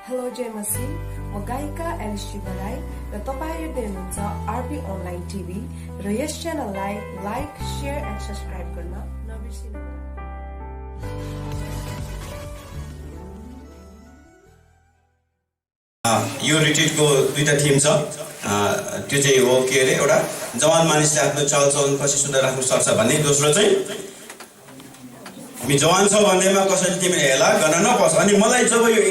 Hello जय मसी, म गायिका एलिश्री बराई र तपाईं हेर्दै हुनुहुन्छ आरपी अनलाइन टिभी र यस च्यानललाई लाइक, शेयर एन्ड सब्स्क्राइब गर्न नबिर्सिनुहोला। यो रिट्रिटको दुईटा थिम छ। त्यो चाहिँ हो के अरे, एउटा जवान मानिसले आफ्नो चालचलन कसरी सुधार राख्न सक्छ भन्ने, दोस्रो चाहिँ हामी जवान छ भन्दैमा कसैले तिमीले हेला गर्न नपर्छ। अनि मलाई जब यो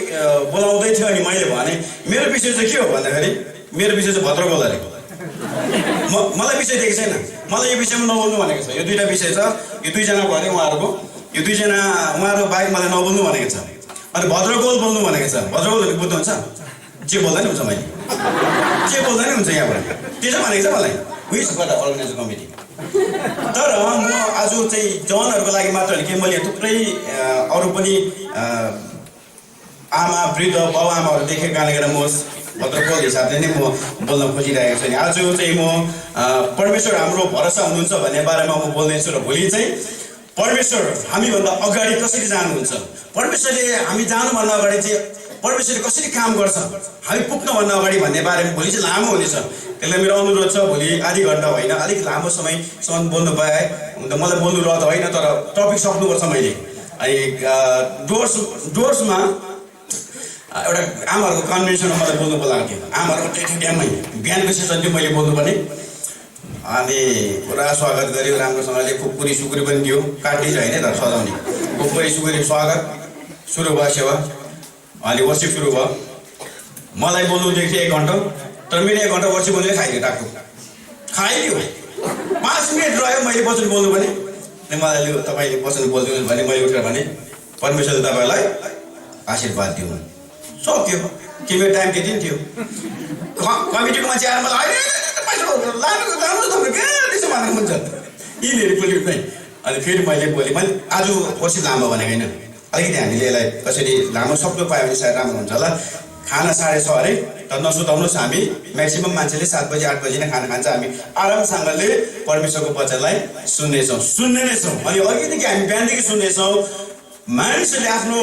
बोलाउँदै थियो अनि मैले भने मेरो विषय चाहिँ के हो भन्दाखेरि मेरो विषय चाहिँ भद्रगोल अरे। मलाई विषय दिएको छैन, मलाई यो विषयमा नबोल्नु भनेको छ। यो दुईटा विषय छ, यो दुईजनाको अरे उहाँहरूको, यो दुईजना उहाँहरू बाहेक मलाई नबोल्नु भनेको छ। अनि भद्रगोल बोल्नु भनेको छ। भद्रगोल भने बुझ्नुहुन्छ? जे बोल्दा नि हुन्छ, मैले जे बोल्दा नि हुन्छ यहाँबाट, त्यो चाहिँ भनेको छ मलाई। विस गर्दा अर्गनाइजर कमिटी। तर म आज चाहिँ जवानहरूको लागि मात्र होइन कि मैले थुप्रै अरू पनि आमा वृद्ध बाउ आमाहरू देखेको कारणले गर्दा म भद्रगोल हिसाबले नै म बोल्न खोजिरहेको छु। अनि आज चाहिँ म परमेश्वर हाम्रो भरोसा हुनुहुन्छ भन्ने बारेमा म बोल्दैछु। र भोलि चाहिँ परमेश्वर हामीभन्दा अगाडि कसरी जानुहुन्छ, परमेश्वरले हामी जानुभन्दा अगाडि चाहिँ परमेश्वरले कसरी काम गर्छ, हामी पुग्नुभन्दा अगाडि भन्ने बारेमा भोलि चाहिँ लामो हुनेछ। त्यसलाई मेरो अनुरोध छ, भोलि आधी घन्टा होइन अलिक लामो समयसम्म बोल्नु पाएँ। हुन त मलाई बोल्नु रहर होइन, तर टपिक सक्नुपर्छ मैले। अनि डोर्समा एउटा आमाहरूको कन्भेन्सनमा मलाई बोल्नु बोलाएको थियो। आमाहरूको ट्यामै बिहानको सेसन थियो, मैले बोल्नुपर्ने। अनि पुरा स्वागत गऱ्यो राम्रोसँगले, खुकुरी सुकुरी पनि दियो, काट्ने चाहिँ होइन तर सजाउने, खुकुरी सुकुरी स्वागत सुरु भयो सेवा। अनि वर्षिप सुरु भयो। मलाई बोल्नु दिएको थियो 1 घन्टा, तर मेरो 1 घन्टा वर्षिप बोल्ने खाइदियो, टाक्टो खाइदियो। 5 मिनट रह्यो मैले वचन बोल्नु भने। मलाई लु तपाईँले वचन बोलिदिनु भने मैले उठेर भने परमेश्वरले तपाईँलाई आशीर्वाद दिउँ। सक्यो कि मेरो टाइम त्यति नै थियो। कमिटीको मान्छे आएर मलाई भनेर हुन्छ यिनीहरू बोल्यो नै। अनि फेरि मैले बोलेँ, मैले आज वर्षिप लामो भनेको होइन, अलिकति हामीले यसलाई कसरी लामो सक्नु पायो भने सायद राम्रो हुन्छ होला। खाना 6:30 अरे, तर नसुताउनुहोस्। हामी म्याक्सिमम् मान्छेले 7 बजी 8 बजी नै खाना खान्छ। हामी आरामसँगले परमेश्वरको वचनलाई सुन्ने नै छौँ। अनि अघिदेखि हामी बिहानदेखि सुन्नेछौँ मानिसहरूले आफ्नो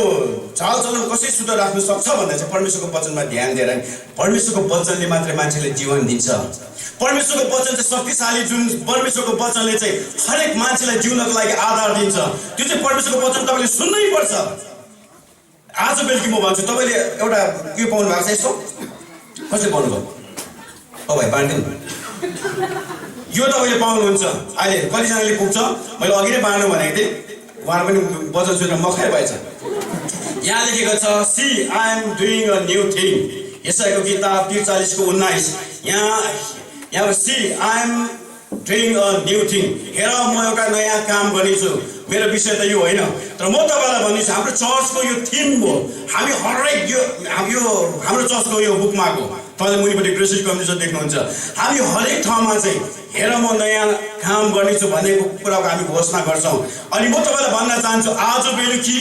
चालचलन कसरी सुधार राख्न सक्छ भन्दा चाहिँ परमेश्वरको वचनमा ध्यान दिएर, परमेश्वरको वचनले मात्रै मान्छेले जीवन दिन्छ। परमेश्वरको वचन चाहिँ शक्तिशाली, जुन परमेश्वरको वचनले चाहिँ हरेक मान्छेलाई जिउनको लागि आधार दिन्छ। त्यो चाहिँ परमेश्वरको वचन तपाईँले सुन्नै पर्छ। आज बेलुकी म भन्छु, तपाईँले एउटा के पाउनु भएको छ, यस्तो कसरी पाउनुभयो? ओ भाइ बाँड्नु, यो तपाईँले पाउनुहुन्छ। अहिले कतिजनाले पुग्छ, मैले अघि नै बाँड्नु भनेको थिएँ, उहाँहरू पनि वचन सुनेर मखै भएछ। यहाँ लेखेको छ, see I am doing a new thing. यसायाको किताब 43:19। यहाँ see I am doing a new thing. हेर म एउटा नयाँ काम गर्नेछु। मेरो विषय त यो होइन, तर म तपाईँलाई भन्दैछु हाम्रो चर्चको यो थिम हो। हामी हरेक यो हाम्रो चर्चको यो बुकमाको तपाईँले मुनिपट्टि ग्रेसिस कम्युनिकेसन देख्नुहुन्छ। हामी हरेक ठाउँमा चाहिँ हेर म नयाँ काम गर्नेछु भन्ने कुराको हामी घोषणा गर्छौँ। अनि म तपाईँलाई भन्न चाहन्छु, आज बेलुकी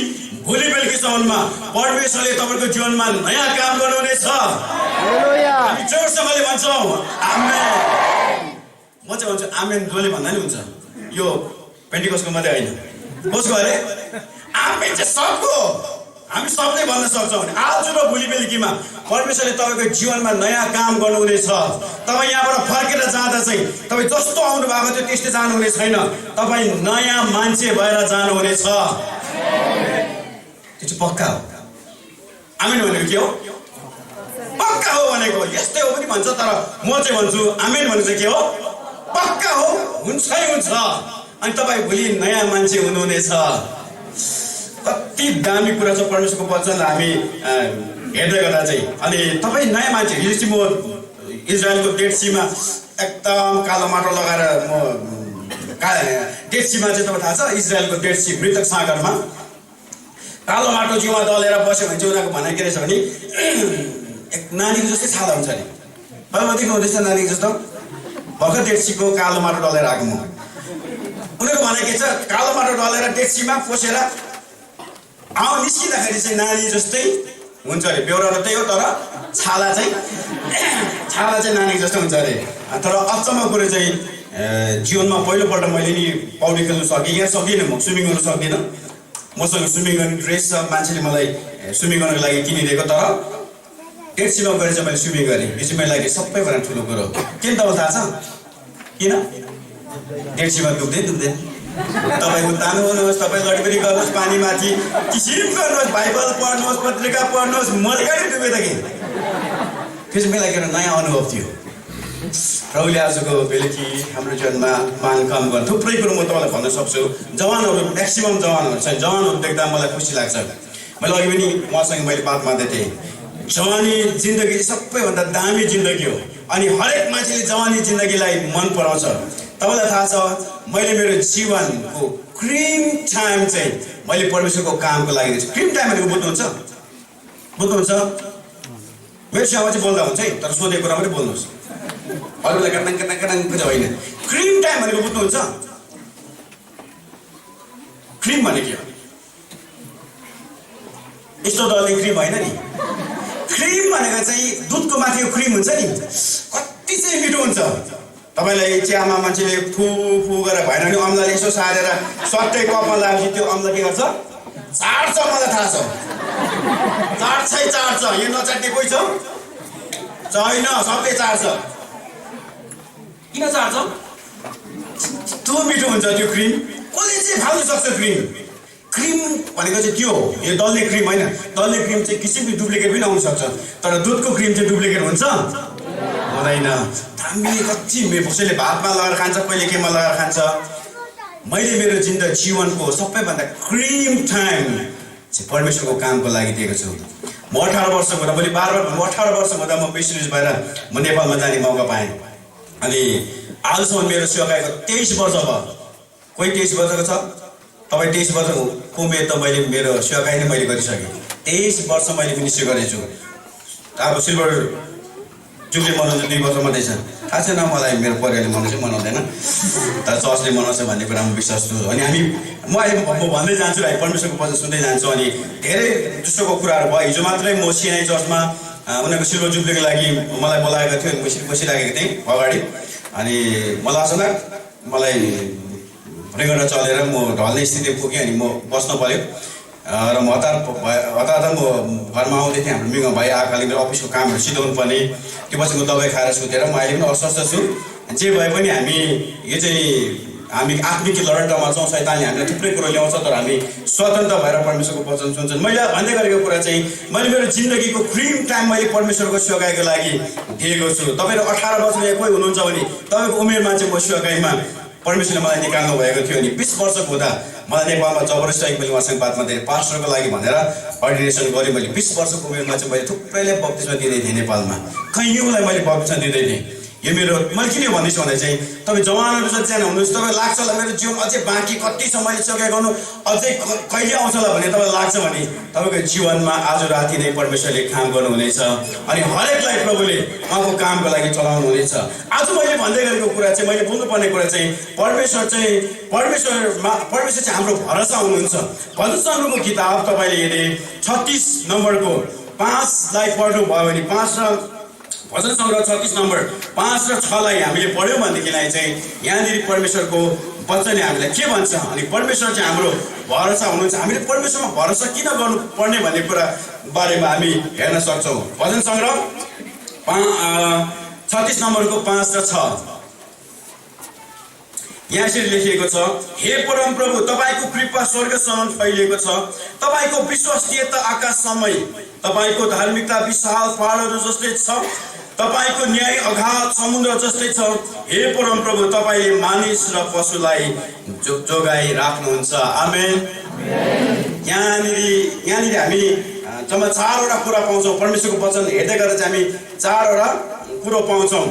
भोलि बेलुकीसम्ममा परमेश्वरले तपाईँको जीवनमा नयाँ काम गर्नुहुनेछ। हामी जोडसँगले भन्छौँ आमेन। म चाहिँ भन्छु आमेन जसले भन्दा नि हुन्छ। यो पेन्टिकसको मात्रै होइन, कसको अरे आमेन चाहिँ सबको, हामी सबले भन्न सक्छौँ। आज र भोलि बेलुकीमा परमेश्वरले तपाईँको जीवनमा नयाँ काम गर्नुहुनेछ। तपाईँ यहाँबाट फर्केर जाँदा चाहिँ तपाईँ जस्तो आउनु भएको थियो त्यस्तै जानुहुने छैन, तपाईँ नयाँ मान्छे भएर जानुहुनेछ। त्यो चाहिँ पक्का हो। आमेन भनेको के हो? पक्का हो भनेको। यस्तै हो पनि भन्छ, तर म चाहिँ भन्छु आमेन भनेको चाहिँ के हो? पक्का हो, हुन्छै हुन्छ। अनि तपाईँ भोलि नयाँ मान्छे हुनुहुनेछ। कति दामी कुरा छ परमेश्वरको वचन हामी हेर्दै गर्दा चाहिँ। अनि तपाईँ नयाँ मान्छे, हिजो म इजरायलको डेड सीमा एकदम कालो माटो लगाएर म डेड सीमा चाहिँ तपाईँ थाहा छ, इजरायलको डेड सी मृतक सागरमा कालो माटो जिउमा दलेर बस्यो भने चाहिँ उनीहरूको भनाइ के रहेछ भने एक नानीको जस्तै छाला हुन्छ अरे। बाबा देख्नु हुँदैछ नानीको जस्तो भर्खर डेड सीको कालो माटो डलेर आएको म। उनीहरूको भनाइ के छ, कालो माटो डलेर डेड सीमा पसेर निस्किँदाखेरि चाहिँ नानी जस्तै हुन्छ अरे। बेहोरा र त्यही हो, तर छाला चाहिँ नानी जस्तो हुन्छ अरे। तर अचम्मको कुरो चाहिँ जीवनमा पहिलोपल्ट मैले नि पौडी खेल्नु सकेँ। यहाँ सकिनँ, म स्विमिङ गर्नु सक्दिनँ। मसँग स्विमिङ गर्ने ड्रेस छ, मान्छेले मलाई स्विमिङ गर्नको लागि किनिदिएको। तर टेक्सीमा गएर चाहिँ मैले स्विमिङ गरेँ। यो चाहिँ मेरो लागि सबैभन्दा ठुलो कुरो। किन तपाईँलाई थाहा छ किन? टेक्सीमा डुब्दैन। तपाईँको तान्नुहोस्, तपाईँ लडबडी गर्नुहोस्, पानीमाथि किसिम गर्नुहोस्, बाइबल पढ्नुहोस्, पत्रिका पढ्नुहोस्, मैले कहिले डुबेँ त कि? त्यो चाहिँ मेरो लागि एउटा नयाँ अनुभव थियो। प्रभुले आजको बेलुकी हाम्रो जीवनमा माग काम गर्नु थुप्रै कुरो म तपाईँलाई भन्न सक्छु। जवानहरू म्याक्सिमम् जवानहरू छ, जवानहरू देख्दा मलाई खुसी लाग्छ। मैले अघि पनि उहाँसँग मैले बात मार्दै थिएँ। जवानी जिन्दगी सबैभन्दा दामी जिन्दगी हो अनि हरेक मान्छेले जवानी जिन्दगीलाई मन पराउँछ। तपाईँलाई थाहा छ मैले मेरो जीवनको क्रिम टाइम चाहिँ मैले परमेश्वरको कामको लागि दिन्छु। क्रिम टाइमहरू बुझ्नुहुन्छ? मेरो छेउमा चाहिँ बोल्दा हुन्छ है, तर सोधेको कुरा पनि बोल्नुहोस्। अरूलाई कटाङ चाहिँ होइन। क्रिम टाइम भनेको बुझ्नुहुन्छ? क्रिम भने के हो? यस्तो डल्ले क्रिम होइन नि। क्रिम भनेको चाहिँ दुधको माथिको क्रिम हुन्छ नि, कति चाहिँ मिठो हुन्छ। तपाईँलाई चियामा मान्छेले फु गरेर भएन भने अम्लाले यसो सारेर सट्टै कपमा लागेपछि त्यो अम्ला के गर्छ? चाट्छ। मलाई थाहा छ, चाट्छ। यो नचाट्ने कोही छ? छैन, सबै चाट्छ। किन चाट्छ? त्यो मिठो हुन्छ त्यो क्रिम। कसले चाहिँ खानु सक्छ क्रिम भनेको चाहिँ त्यो हो। यो डल्ले क्रिम होइन। डल्ले क्रिम चाहिँ किसिमको डुप्लिकेट पनि आउन सक्छ, तर दुधको क्रिम चाहिँ डुप्लिकेट हुन्छ हुँदैन। हामीले कति कसैले भातमा लगाएर खान्छ, कहिले केमा लगाएर खान्छ। मैले मेरो जीवनको सबैभन्दा क्रिम टाइम चाहिँ परमेश्वरको कामको लागि दिएको छु। म 18 वर्षको हुँदा, मैले बार 18 वर्ष हुँदा म मिसनरी भएर म नेपालमा जाने मौका पाएँ। अनि आजसम्म मेरो सेवाकाईको 23 वर्ष भयो। कोही 23 वर्षको छ? तपाईँ 23 वर्षको उमेर त मैले मेरो सेवाकाई नै मैले गरिसकेँ। 23 वर्ष मैले मिनिस्ट्री गरेछु। अब सिल्भर जुब्ली मनाउँछ 2 वर्ष मात्रै छ। थाहा छैन मलाई, मेरो परिवारले मनाउँछ मनाउँदैन, तर चर्चले मनाउँछ भन्ने कुरा म विश्वास छु। अनि म भन्दै जान्छु, हामी परमेश्वरको वचन सुन्दै जान्छु। अनि धेरै दुष्टको कुराहरू भयो। हिजो मात्रै म सिएनआई चर्चमा उनीहरूको सिल्भर जुब्लीको लागि मलाई बोलाएको थियो। अनि बसिरहेको थिएँ अगाडि। अनि मलाई अचानक मलाई रेगडा चलेर म ढल्ने स्थिति पुगेँ। अनि म बस्नु पऱ्यो र म हतार म घरमा आउँदै थिएँ। हाम्रो मिङ्ग भाइ आएकाले मेरो अफिसको कामहरू सिधाउनु पर्ने। त्यो पछि म दबाई खाएर सुतेर म अहिले पनि अस्वस्थ छु। जे भए पनि हामी आत्मिक लडटामा छौँ। शैतानले हामीलाई थुप्रै कुरो ल्याउँछ, तर हामी स्वतन्त्र भएर परमेश्वरको वचन सुन्छौँ। मैले भन्दै गरेको कुरा चाहिँ मैले मेरो जिन्दगीको क्रिम टाइम मैले परमेश्वरको सेवाकाईको लागि दिएको छु। तपाईँहरू 18 वर्षमा कोही हुनुहुन्छ भने तपाईँको उमेरमा चाहिँ म सेवाकाईमा परमेश्वरले मलाई निकाल्नु भएको थियो। अनि 20 वर्षको हुँदा मलाई नेपालमा जबरजस्ती मैले उहाँसँग बात मार्दै पास्टरको लागि भनेर अर्डिनेसन गरेँ। मैले 20 वर्षको उमेरमा चाहिँ मैले थुप्रैले बप्तिस्मा दिँदै थिएँ नेपालमा। कैयौँलाई मैले बप्तिस्मा दिँदै थिएँ। यो मेरो मैले किन भन्दैछु भने चाहिँ तपाईँ जवानहरू जतिजना हुनुहुन्छ, तपाईँ लाग्छ होला मेरो जीवन अझै बाँकी कति छ मैले सेवा गर्नु, अझै कहिले आउँछ होला भन्ने तपाईँलाई लाग्छ भने तपाईँको जीवनमा आज राति नै परमेश्वरले काम गर्नुहुनेछ। अनि हरेकलाई प्रभुले उहाँको कामको लागि चलाउनु हुनेछ। आज मैले भन्दै गरेको कुरा चाहिँ, मैले बोल्नुपर्ने कुरा चाहिँ परमेश्वर चाहिँ हाम्रो भरोसा हुनुहुन्छ। भजन सङ्ग्रहको किताब तपाईँले हेरे 36 नम्बरको 5लाई पढ्नुभयो भने 5 र भजन सङ्ग्रह 36 नम्बर 5 र 6लाई हामीले पढ्यौँ भनेदेखिलाई चाहिँ यहाँनिर परमेश्वरको वचनले हामीलाई के भन्छ। अनि परमेश्वर चाहिँ हाम्रो भरोसा हुनुहुन्छ। हामीले परमेश्वरमा भरोसा किन गर्नुपर्ने भन्ने कुरा बारेमा हामी हेर्न सक्छौँ। भजन सङ्ग्रह 36 नम्बरको 5 र 6 यहाँ यसरी लेखिएको छ, हे परम प्रभु तपाईँको कृपा स्वर्गसम्म फैलिएको छ, तपाईँको विश्वसनीयता आकाशसम्मै, तपाईँको धार्मिकता विशाल पहाडहरू जस्तै छ, तपाईँको न्याय अगाध समुद्र जस्तै छ। हे परम प्रभु तपाईँले मानिस र पशुलाई जोगाइ राख्नुहुन्छ। आमेन। यहाँनिर हामी जम्मा 4वटा कुरा पाउँछौँ। परमेश्वरको वचन हेर्दै गर्दा चाहिँ हामी 4वटा कुरो पाउँछौँ।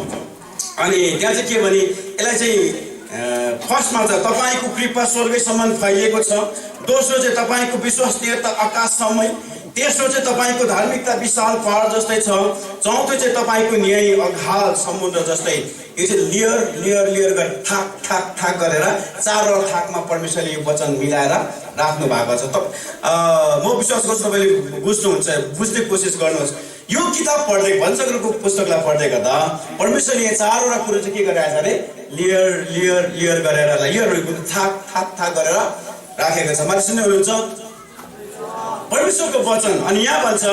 अनि त्यहाँ चाहिँ के भने यसलाई चाहिँ फर्स्टमा छ तपाईँको कृपा स्वर्गसम्म फैलिएको छ, दोस्रो चाहिँ तपाईँको विश्वसनीयता आकाशसम्मै, तेस्रो चाहिँ तपाईँको धार्मिकता विशाल पहाड जस्तै छ, चौथो चाहिँ तपाईँको न्याय अगाध समुद्र जस्तै। यो चाहिँ लेयर गरेर ठाक गरेर 4वटा थाकमा परमेश्वरले यो वचन मिलाएर राख्नु भएको छ। म विश्वास गर्छु तपाईँले बुझ्नुहुन्छ, बुझ्ने कोसिस गर्नुहोस्। यो किताब पढ्दै भजन सङ्ग्रहको पुस्तकलाई पढ्दै गर्दा परमेश्वरले यहाँ 4वटा कुरो चाहिँ के गरिरहेछ अरे लेयर गरेर लेयरहरूको थाक गरेर राखेको छ। मलाई सुन्नु हुनुहुन्छ? परमेश्वरको वचन अनि यहाँ भन्छ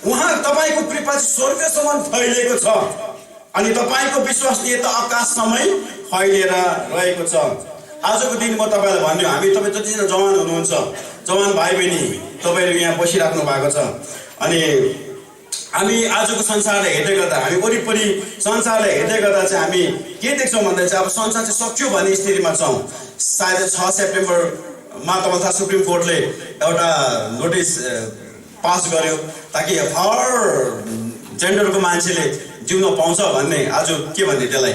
उहाँ तपाईको कृपा चाहिँ स्वर्गसम्म फैलिएको छ अनि तपाईको विश्वासनीयता आकाशसम्मै फैलिएर रहेको छ। आजको दिन म तपाईलाई भन्छु, हामी तपाईँ जतिजना जवान हुनुहुन्छ, जवान भाइ बहिनी तपाईँहरू यहाँ बसिराख्नु भएको छ अनि हामी आजको संसारलाई हेर्दै गर्दा, हामी वरिपरि संसारलाई हेर्दै गर्दा चाहिँ हामी के देख्छौँ भन्दा चाहिँ अब संसार चाहिँ सक्यो भन्ने स्थितिमा छौँ। सायद 6 सेप्टेम्बरमा तपाईँलाई थाहा, सुप्रिम कोर्टले एउटा नोटिस पास गर्यो ताकि हर जेन्डरको मान्छेले जिउन पाउँछ भन्ने। आज के भन्ने त्यसलाई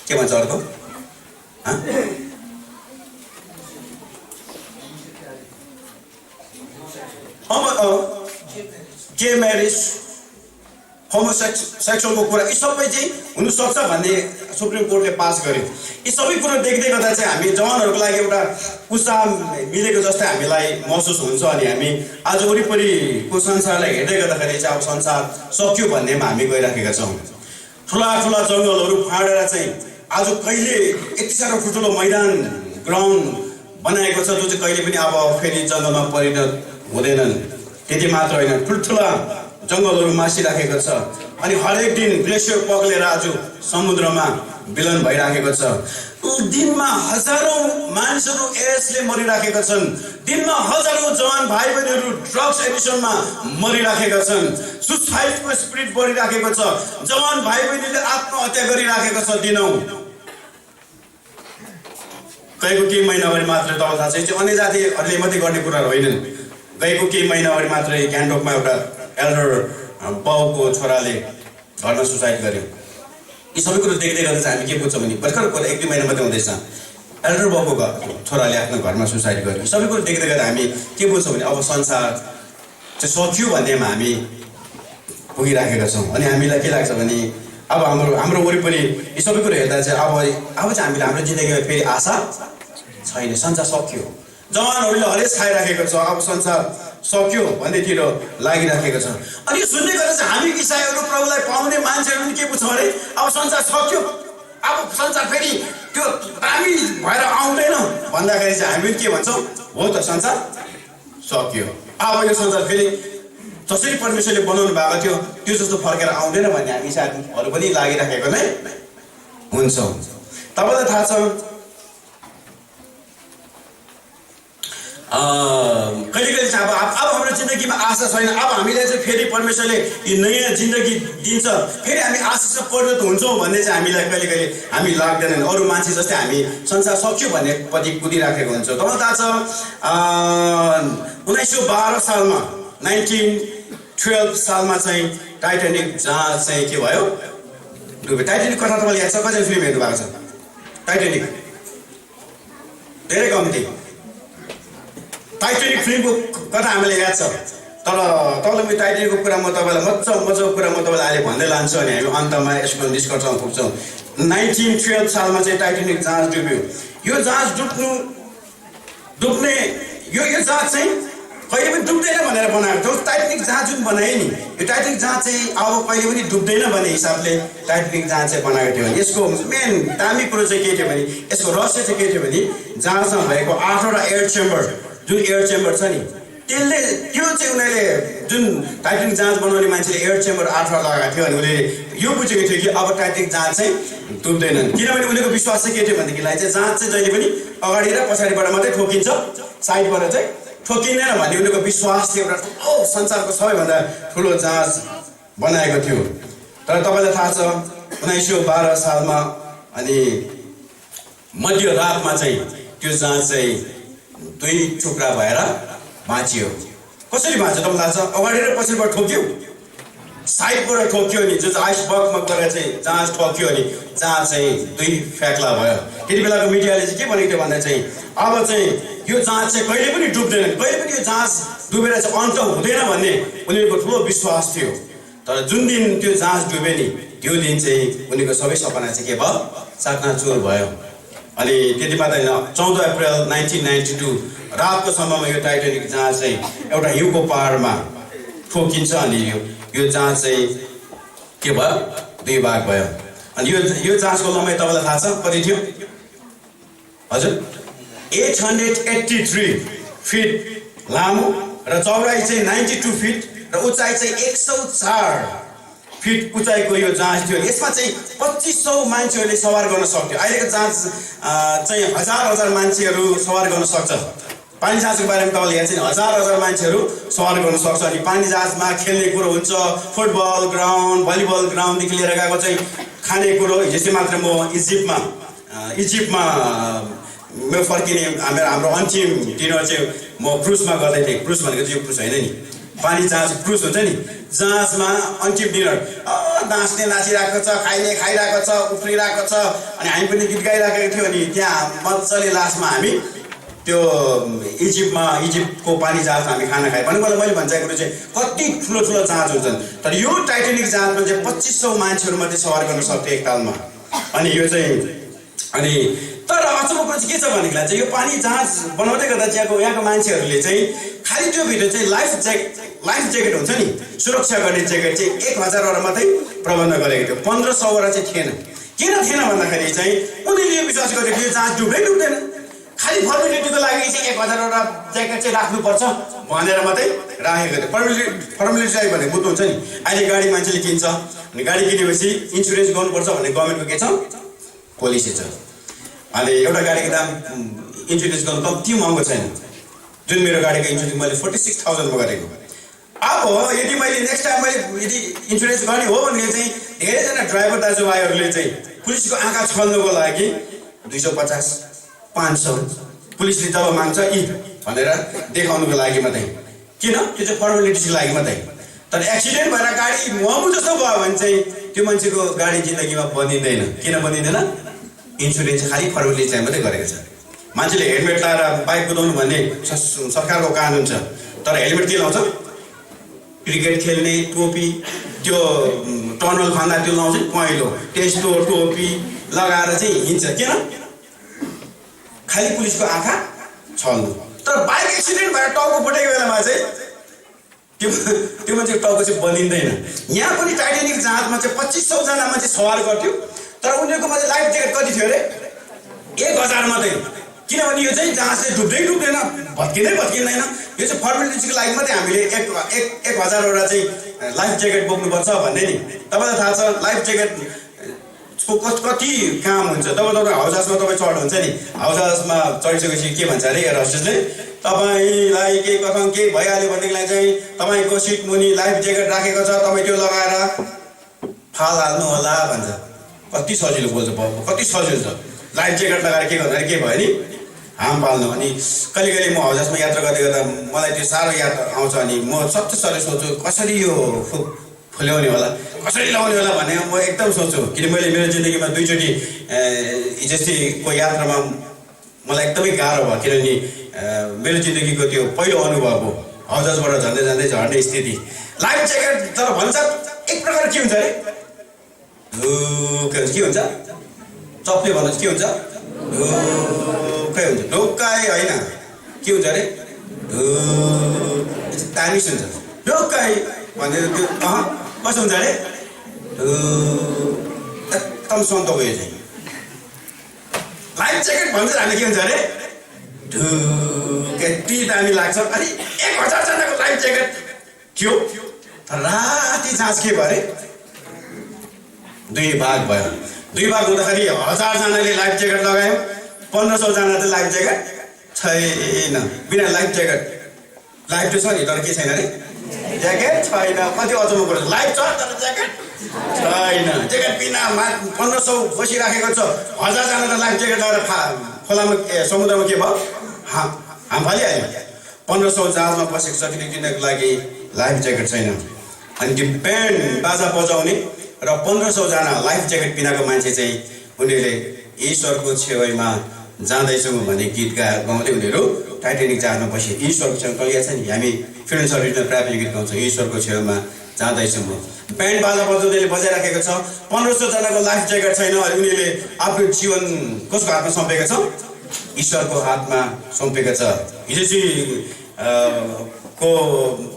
के भन्छ अर्को गे म्यारेज, होमोसेक्सुअलको कुरा यी सबै चाहिँ हुनसक्छ भन्ने सुप्रिम कोर्टले पास गर्यो। यी सबै कुरो देख्दै गर्दा चाहिँ हामी जवानहरूको लागि एउटा उत्साह मिलेको जस्तै हामीलाई महसुस हुन्छ अनि हामी आज वरिपरिको संसारलाई हेर्दै गर्दाखेरि चाहिँ अब संसार सक्यो भन्नेमा हामी गइराखेका छौँ। ठुला जङ्गलहरू फाँडेर चाहिँ आज कहिले यति साह्रो ठुल्ठुलो मैदान ग्राउन्ड बनाएको छ जो चाहिँ कहिले पनि अब फेरि जङ्गलमा परिणत हुँदैनन्। त्यति मात्र होइन, ठुल्ठुला जङ्गलहरू मासिराखेको छ अनि हरेक दिन ग्लेसियर पग्लेर आज समुद्रमा विलन भइराखेको छ। दिनमा हजारौँ मानिसहरू एड्सले मरिराखेका छन्। दिनमा हजारौँ जवान भाइ बहिनीहरू ड्रग्स एडिक्सनमा मरिराखेका छन्। सुसाइडको स्पिरिट बढिराखेको छ। जवान भाइ बहिनीले आत्महत्या गरिराखेको छ दिनौँ। गएको केही महिना अगाडि मात्रै तपाईँलाई थाहा छ, अन्य जातिहरूले मात्रै गर्ने कुराहरू होइनन्। गएको केही महिना अगाडि मात्रै ग्यान्टोकमा एउटा एल्डर बाउको छोराले घरमा सुसाइड गर्यो। यी सबै कुरो देख्दै गर्दा चाहिँ हामी के बुझ्छौँ भने भर्खर 1-2 महिना मात्रै हुँदैछ, एल्डर बाउको छोराले आफ्नो घरमा सुसाइड गर्यो। यी सबै कुरो देख्दै गर्दा हामी के बुझ्छौँ भने अब संसार चाहिँ सकियो भन्नेमा हामी पुगिराखेका छौँ अनि हामीलाई के लाग्छ भने अब हाम्रो वरिपरि यी सबै कुरो हेर्दा चाहिँ अब चाहिँ हामीले हाम्रो जिन्दगीमा फेरि आशा छैन, संसार सक्यो। जवानहरूले हरेस खाइराखेको छ, अब संसार सक्यो भन्नेतिर लागिराखेको छ। अनि यो सुन्ने गर्दा चाहिँ हामी इसाईहरू प्रभुलाई पाउने मान्छेहरू पनि के बुझ्छौँ अरे अब संसार सक्यो, अब संसार फेरि त्यो दामी भएर आउँदैन भन्दाखेरि चाहिँ हामी के भन्छौँ, हो त संसार सक्यो, अब यो संसार फेरि जसरी परमेश्वरले बनाउनु भएको थियो त्यो जस्तो फर्केर आउँदैन भन्ने हामी इसाईहरू पनि लागिराखेको नै हुन्छौँ। तपाईँलाई थाहा छ कहिले चाहिँ अब हाम्रो जिन्दगीमा आशा छैन। अब हामीले चाहिँ फेरि परमेश्वरले यो नयाँ जिन्दगी दिन्छ, फेरि हामी आशासँग परिणत हुन्छौँ भन्ने चाहिँ हामीलाई कहिले हामी लाग्दैन। अरू मान्छे जस्तै हामी संसार सक्यो भन्नेपट्टि कुदिराखेको हुन्छ। तपाईँलाई थाहा छ 1912 सालमा 1912 सालमा चाहिँ टाइटानिक जहाज चाहिँ के भयो, डुब्यो। टाइटानिक कथा तपाईँले याद छ? कतिजना फिल्म हेर्नु भएको छ टाइटानिक? धेरै कम्ती। टाइटानिक फिल्मको कथा हामीलाई याद छ, तर तपाईँलाई म टाइटानिकको कुरा म तपाईँलाई मजाको कुरा म तपाईँलाई अहिले भन्दै लान्छु अनि हामी अन्तमा यसको निष्कर्षमा पुग्छौँ। 1912 सालमा चाहिँ टाइटानिक जहाज डुब्यो। यो जहाज डुब्ने यो जहाज चाहिँ कहिले पनि डुब्दैन भनेर बनाएको थियो। टाइटानिक जहाज जुन बनाए नि, यो टाइटानिक जहाज चाहिँ अब कहिले पनि डुब्दैन भन्ने हिसाबले टाइटानिक जहाज चाहिँ बनाएको थियो। यसको मेन दामी कुरो चाहिँ के थियो भने, यसको रहस्य चाहिँ के थियो भने जहाजमा भएको 8वटा एयर चेम्बर, जुन एयर चेम्बर छ नि त्यसले त्यो चाहिँ उनीहरूले जुन टाइटानिक जहाज बनाउने मान्छेले एयर चेम्बर 8वटा लगाएको थियो अनि उनीहरूले यो बुझेको थियो कि अब टाइटानिक जहाज चाहिँ डुब्दैनन्। किनभने उनीहरूको विश्वास चाहिँ के थियो भनेदेखिलाई चाहिँ जहाज चाहिँ जहिले पनि अगाडि र पछाडिबाट मात्रै ठोकिन्छ, साइडबाट चाहिँ ठोकिँदैन भन्ने उनीहरूको विश्वास थियो। एउटा ठुलो संसारको सबैभन्दा ठुलो जहाज बनाएको थियो। तर तपाईँलाई थाहा छ 1912 सालमा अनि मध्यरातमा चाहिँ त्यो जहाज चाहिँ 2 टुक्रा भएर बाँचियो। कसरी बाँच्यो तपाईँलाई थाहा छ? अगाडि र पछाडिबाट ठोक्यो, साइडबाट ठोक्यो नि, जो आइसबर्गमा गएर चाहिँ जहाज ठोक्यो अनि जहाज चाहिँ 2 फ्याक्ला भयो। त्यति बेलाको मिडियाले चाहिँ के भनेको थियो भन्दा चाहिँ अब चाहिँ यो जहाज चाहिँ कहिले पनि डुब्दैन, कहिले पनि यो जहाज डुबेर चाहिँ अन्त हुँदैन भन्ने उनीहरूको ठुलो विश्वास थियो। तर जुन दिन त्यो जहाज डुब्यो नि त्यो दिन चाहिँ उनीहरूको सबै सपना चाहिँ के भयो, चाकनाचुर भयो। अनि त्यति मात्र होइन, 14 अप्रिल 1992 रातको समयमा यो टाइटानिक जहाज चाहिँ एउटा हिउँको पहाडमा ठोकिन्छ अनि यो जहाज चाहिँ के भयो, 2 भाग भयो। अनि यो जहाजको लम्बाइ तपाईँलाई थाहा छ कति थियो हजुर 883 फिट लामो र चौडाइ चाहिँ 92 फिट र उचाइ चाहिँ 104 फिट उचाइको यो जहाज थियो। यसमा चाहिँ 2500 मान्छेहरूले सवार गर्न सक्थ्यो। अहिलेको जहाज चाहिँ हजार मान्छेहरू सवार गर्न सक्छ। पानी जहाजको बारेमा तपाईँले हेर्छ नि हजार मान्छेहरू सवार गर्न सक्छ। अनि पानी जहाजमा खेल्ने कुरो हुन्छ, फुटबल ग्राउन्ड, भलिबल ग्राउन्डदेखि लिएर गएको चाहिँ खाने कुरो। हिजो मात्र म इजिप्टमा म फर्किने हाम्रो अन्तिम डिनर चाहिँ म क्रुजमा गर्दै थिएँ। क्रुज भनेको चाहिँ यो क्रुज होइन नि, पानी जहाज क्रुज हुन्छ नि, जहाजमा अन्तिम डिनर नाच्ने नाचिरहेको छ, खाइने खाइरहेको छ, उफ्रिरहेको छ। अनि हामी पनि गीत गाइरहेको थियो। अनि त्यहाँ मजाले लास्टमा हामी त्यो इजिप्टको पानी जहाजमा हामी खाना खायौँ। भने मैले भन्छ कुरो चाहिँ कति ठुलो ठुलो जहाज हुन्छन्, तर यो टाइटेनिक जहाजमा चाहिँ 2500 मान्छेहरू मात्रै सवार गर्न सक्थ्यो एकतालमा। अनि यो चाहिँ अनि तर अचम्मको कुरा चाहिँ के छ भनेदेखिलाई चाहिँ यो पानी जहाज बनाउँदै गर्दा चाहिँ यहाँको मान्छेहरूले चाहिँ खालि त्यो भित्र चाहिँ लाइफ ज्याकेट हुन्छ नि, सुरक्षा गर्ने ज्याकेट चाहिँ 1000वटा मात्रै प्रबन्ध गरेको थियो, 1500वटा चाहिँ थिएन। किन थिएन भन्दाखेरि चाहिँ उनीहरूले विश्वास गरेको यो जहाज डुब्दैन, खालि फर्मेलिटीको लागि चाहिँ 1000वटा ज्याकेट चाहिँ राख्नुपर्छ भनेर मात्रै राखेको थियो। फर्मेलिटी चाहिँ भने बुझ्नुहुन्छ नि, अहिले गाडी मान्छेले किन्छ अनि गाडी किनेपछि इन्सुरेन्स गर्नुपर्छ भन्ने गभर्मेन्टको के छ पोलिसी छ। अनि एउटा गाडीको दाम इन्सुरेन्स गर्नु कति महँगो छैन। जुन मेरो गाडीको इन्सुरेन्स मैले 46,000 मा गरेको। अब यदि मैले नेक्स्ट टाइम मैले यदि इन्सुरेन्स गर्ने हो भने चाहिँ धेरैजना ड्राइभर दाजुभाइहरूले चाहिँ पुलिसको आँखा छल्नुको लागि 250, 500 पुलिसले जब माग्छ यी भनेर देखाउनुको लागि मात्रै। किन? त्यो चाहिँ फर्मेलिटीको लागि मात्रै। तर एक्सिडेन्ट भएर गाडी महँगो जस्तो भयो भने चाहिँ त्यो मान्छेको गाडी जिन्दगीमा बनिँदैन। किन बनिँदैन? इन्सुरेन्स खालि फर्मेलिटी चाहिँ मात्रै गरेको छ। मान्छेले हेलमेट लगाएर बाइक कुदाउनु भन्ने सरकारको कानुन छ, तर हेलमेट के लाउँछ? क्रिकेट खेल्ने टोपी, त्यो टनल खन्दा त्यो लाउँछ पहेँलो, त्यस्तो टोपी लगाएर चाहिँ हिँड्छ। किन? खालि पुलिसको आँखा छल्नु। तर बाइक एक्सिडेन्ट भएर टाउको फुटेको बेलामा चाहिँ त्यो मान्छेको टाउको चाहिँ बनिँदैन। यहाँ पनि टाइटेनिक जहाजमा चाहिँ 2500 जना मान्छे सवार गर्थ्यो, तर उनीहरूकोमा चाहिँ लाइफ ज्याकेट कति थियो अरे? 1000 मात्रै। किनभने यो चाहिँ जहाज चाहिँ डुब्दैन, भत्किँदैन। यो चाहिँ फर्मेलिटीको लागि मात्रै हामीले 1000वटा चाहिँ लाइफ ज्याकेट बोक्नुपर्छ भन्ने नि। तपाईँलाई थाहा छ लाइफ ज्याकेट कति काम हुन्छ। तपाईँ हाउसमा तपाईँ चढ्नुहुन्छ नि, हाउसमा चढिसकेपछि के भन्छ अरे एयर होस्टेसले, तपाईँलाई के भइहाल्यो भनेदेखिलाई चाहिँ तपाईँको सिट मुनि लाइफ ज्याकेट राखेको छ, तपाईँ त्यो लगाएर फाल हाल्नु होला भन्छ। कति सजिलो बोल्छ, कति सजिलो छ। लाइफ ज्याकेट लगाएर के भन्दाखेरि के भयो नि हाम पाल्नु। अनि कहिले म हाउसमा यात्रा गर्दै गर्दा मलाई त्यो साह्रो याद आउँछ। अनि म सबै सबै सोच्छु कसरी यो फुल्याउने होला, कसरी लगाउने होला भन्ने म एकदम सोच्छु। किन मैले मेरो जिन्दगीमा 2 चोटि हिजोस्तिको यात्रामा मलाई एकदमै गाह्रो भयो। किनभने मेरो जिन्दगीको त्यो पहिलो अनुभव हो हौजसबाट झर्दै झर्ने स्थिति। लाइफ ज्याकेट तर भन्छ एक प्रकार के हुन्छ अरे के हुन्छ चप्ले भन्नुहोस्, के हुन्छ ढोकै हुन्छ, ढोकाइ होइन के हुन्छ अरे तानिस हुन्छ। ढोकाइ भनेर त्यो कस्तो हुन्छ अरे एकदम सन्त भयो चाहिँ। लाइफ ज्याकेट भन्छ हामी के हुन्छ अरे यति दामी लाग्छ। अनि 1000 जनाको लाइफ ज्याकेट थियो, राति जहाज के भयो अरे 2 भाग भयो। 2 भाग हुँदाखेरि 1000 जनाले लाइफ ज्याकेट लगायो, 1500 जना चाहिँ लाइफ ज्याकेट छैन। बिना लाइफ ज्याकेट लाइफ त छ नि तर के छैन अरे ज्याकेट छैन। कति अचम्म कुरा, लाइफ छ तर ज्याकेट छैन। ज्याकेट बिना 1500 बसिराखेको छ, 1000 जना त लाइफ ज्याकेट लगाएर खोलामा समुद्रमा के भयो हाम फालिहाल्यो। 1500 जहाजमा बसेको छ किनको लागि लाइफ ज्याकेट छैन। अनि त्यो ब्यान्ड बाजा बजाउने र 1500 जना लाइफ ज्याकेट बिनाको मान्छे चाहिँ उनीहरूले ईश्वरको छेउमा जाँदैछौँ भन्ने गीत गाउँदै उनीहरू टाइटेनिक जहाजमा बसे। ईश्वरको छेउमा कलिया छ नि, हामी फिल्म सर्भिसमा प्राप्त गीत गाउँछौँ ईश्वरको छेउमा जाँदैछौँ। ब्यान्ड बाजा बजाउँदैले बजाइराखेको छ, 1500 जनाको लाइफ ज्याकेट छैन। अनि उनीहरूले आफ्नो जीवन कसको हातमा सुम्पेको छ? ईश्वरको हातमा सुम्पेको छ। हिजो चाहिँ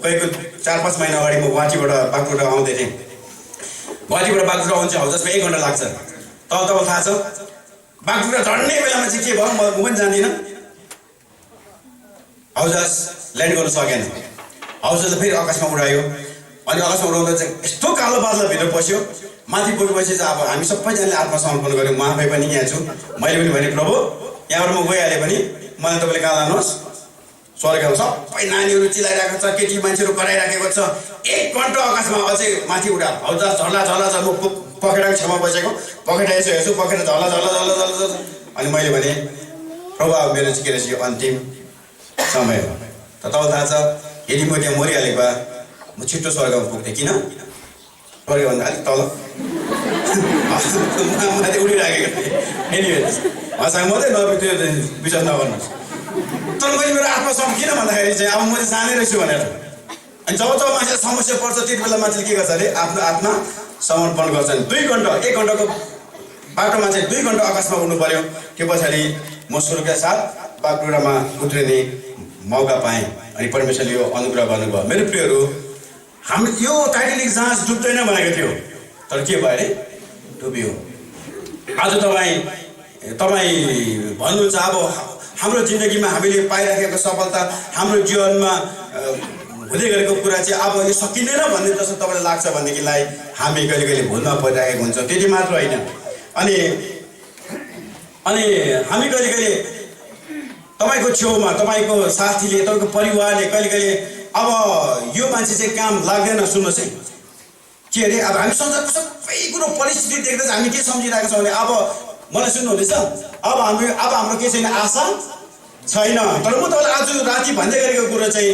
गएको 4-5 महिना अगाडि म गुवाहाटीबाट बागडोग्रा आउँदै थिएँ। गुवाहाटीबाट बागडोग्रा आउनु चाहिँ हौजसमा 1 घन्टा लाग्छ। तपाईँ थाहा छ बागडोग्रा झर्ने बेलामा चाहिँ के भयो म पनि जान्दिनँ हाउजहास ल्यान्ड गर्न सकेन हाउजहासले फेरि आकाशमा उडायो अनि आकाशमा उडाउँदा चाहिँ यस्तो कालो बादल भित्र पस्यो माथि पुगेपछि चाहिँ अब हामी सबैजनाले आत्मसमर्पण गऱ्यौँ म आफै पनि यहाँ छु मैले पनि भने प्रभु यहाँबाट म गइहालेँ भने मलाई तपाईँले कहाँ लानुहोस् स्वर्गमा सबै नानीहरू चिलाइरहेको छ केटी मान्छेहरू कराइराखेको छ 1 घन्टा आकाशमा अझै माथि उडा हाउजहास झर्ला झर्ला झर्ला म पखेटाको छेउमा बसेको पखेटा यसो हेर्छु पखेटा झर्ला झर्ला झर्ला झर्ला अनि मैले भने प्रभु अब मेरो चाहिँ के रहेछ यो अन्तिम समय हो त तपाईँलाई थाहा छ यदि म त्यहाँ मरिहालेको भए म छिट्टो स्वर्गमा पुग्थेँ किन स्वर्गभन्दा अलिक तल माथि उडिराखेको थिएँ एनिवेज हँसा मात्रै त्यो विचार नगर्नुहोस् तर मैले मेरो आत्मसम्म किन भन्दाखेरि चाहिँ अब म चाहिँ जाने रहेछु भनेर अनि जब मान्छे समस्या पर्छ त्यति बेला मान्छेले के गर्छ अरे आफ्नो आत्मा समर्पण गर्छन् 2 घन्टा 1 घन्टाको बाटोमा चाहिँ 2 घन्टा आकाशमा उड्नु पर्यो त्यो पछाडि म सुरुका साथ बागडोग्रामा उत्रिने मौका पाएँ अनि परमेश्वरले यो अनुग्रह गर्नुभयो मेरो प्रियहरू हाम्रो यो टाइटानिक जहाज डुब्दैन भनेको थियो तर के भयो अरे डुब्यो आज तपाईँ भन्नुहुन्छ अब हाम्रो जिन्दगीमा हामीले पाइराखेको सफलता हाम्रो जीवनमा हुँदै गरेको कुरा चाहिँ अब यो सकिँदैन भन्ने जस्तो तपाईँलाई लाग्छ भनेदेखिलाई हामी कहिले कहिले भुलमा परिरहेको हुन्छ त्यति मात्र होइन अनि हामी कहिले कहिले तपाईँको छेउमा तपाईँको साथीले तपाईँको परिवारले कहिले कहिले अब यो मान्छे चाहिँ काम लाग्दैन सुन्नुहोस् है के अरे अब हामी संसारको सबै कुरो परिस्थिति देख्दा चाहिँ हामी के सम्झिरहेको छौँ भने अब मलाई सुन्नुहुँदैछ अब हाम्रो के छैन आशा छैन तर म तपाईँलाई आज राति भन्दै गरेको कुरो चाहिँ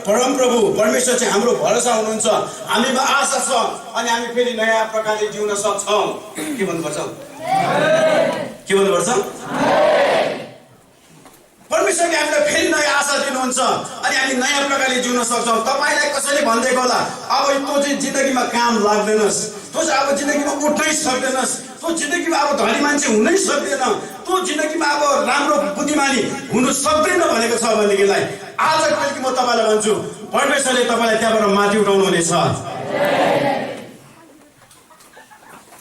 परमप्रभु परमेश्वर चाहिँ हाम्रो भरोसा हुनुहुन्छ हामीमा आशा छ अनि हामी फेरि नयाँ प्रकारले जिउन सक्छौँ के भन्नुपर्छ परमेश्वरले हामीलाई फेरि नयाँ आशा दिनुहुन्छ अनि हामी नयाँ प्रकारले जिउन सक्छौँ तपाईँलाई कसैले भनिदिएको होला अब तँ चाहिँ जिन्दगीमा काम लाग्दैनस् तँ चाहिँ अब जिन्दगीमा उठ्नै सक्दैनस् तँ जिन्दगीमा अब धनी मान्छे हुनै सक्दैन तँ जिन्दगीमा अब राम्रो बुद्धिमानी हुनु सक्दैन भनेको छ भनेदेखिलाई आज कहिले म तपाईँलाई भन्छु परमेश्वरले तपाईँलाई त्यहाँबाट माथि उठाउनु हुनेछ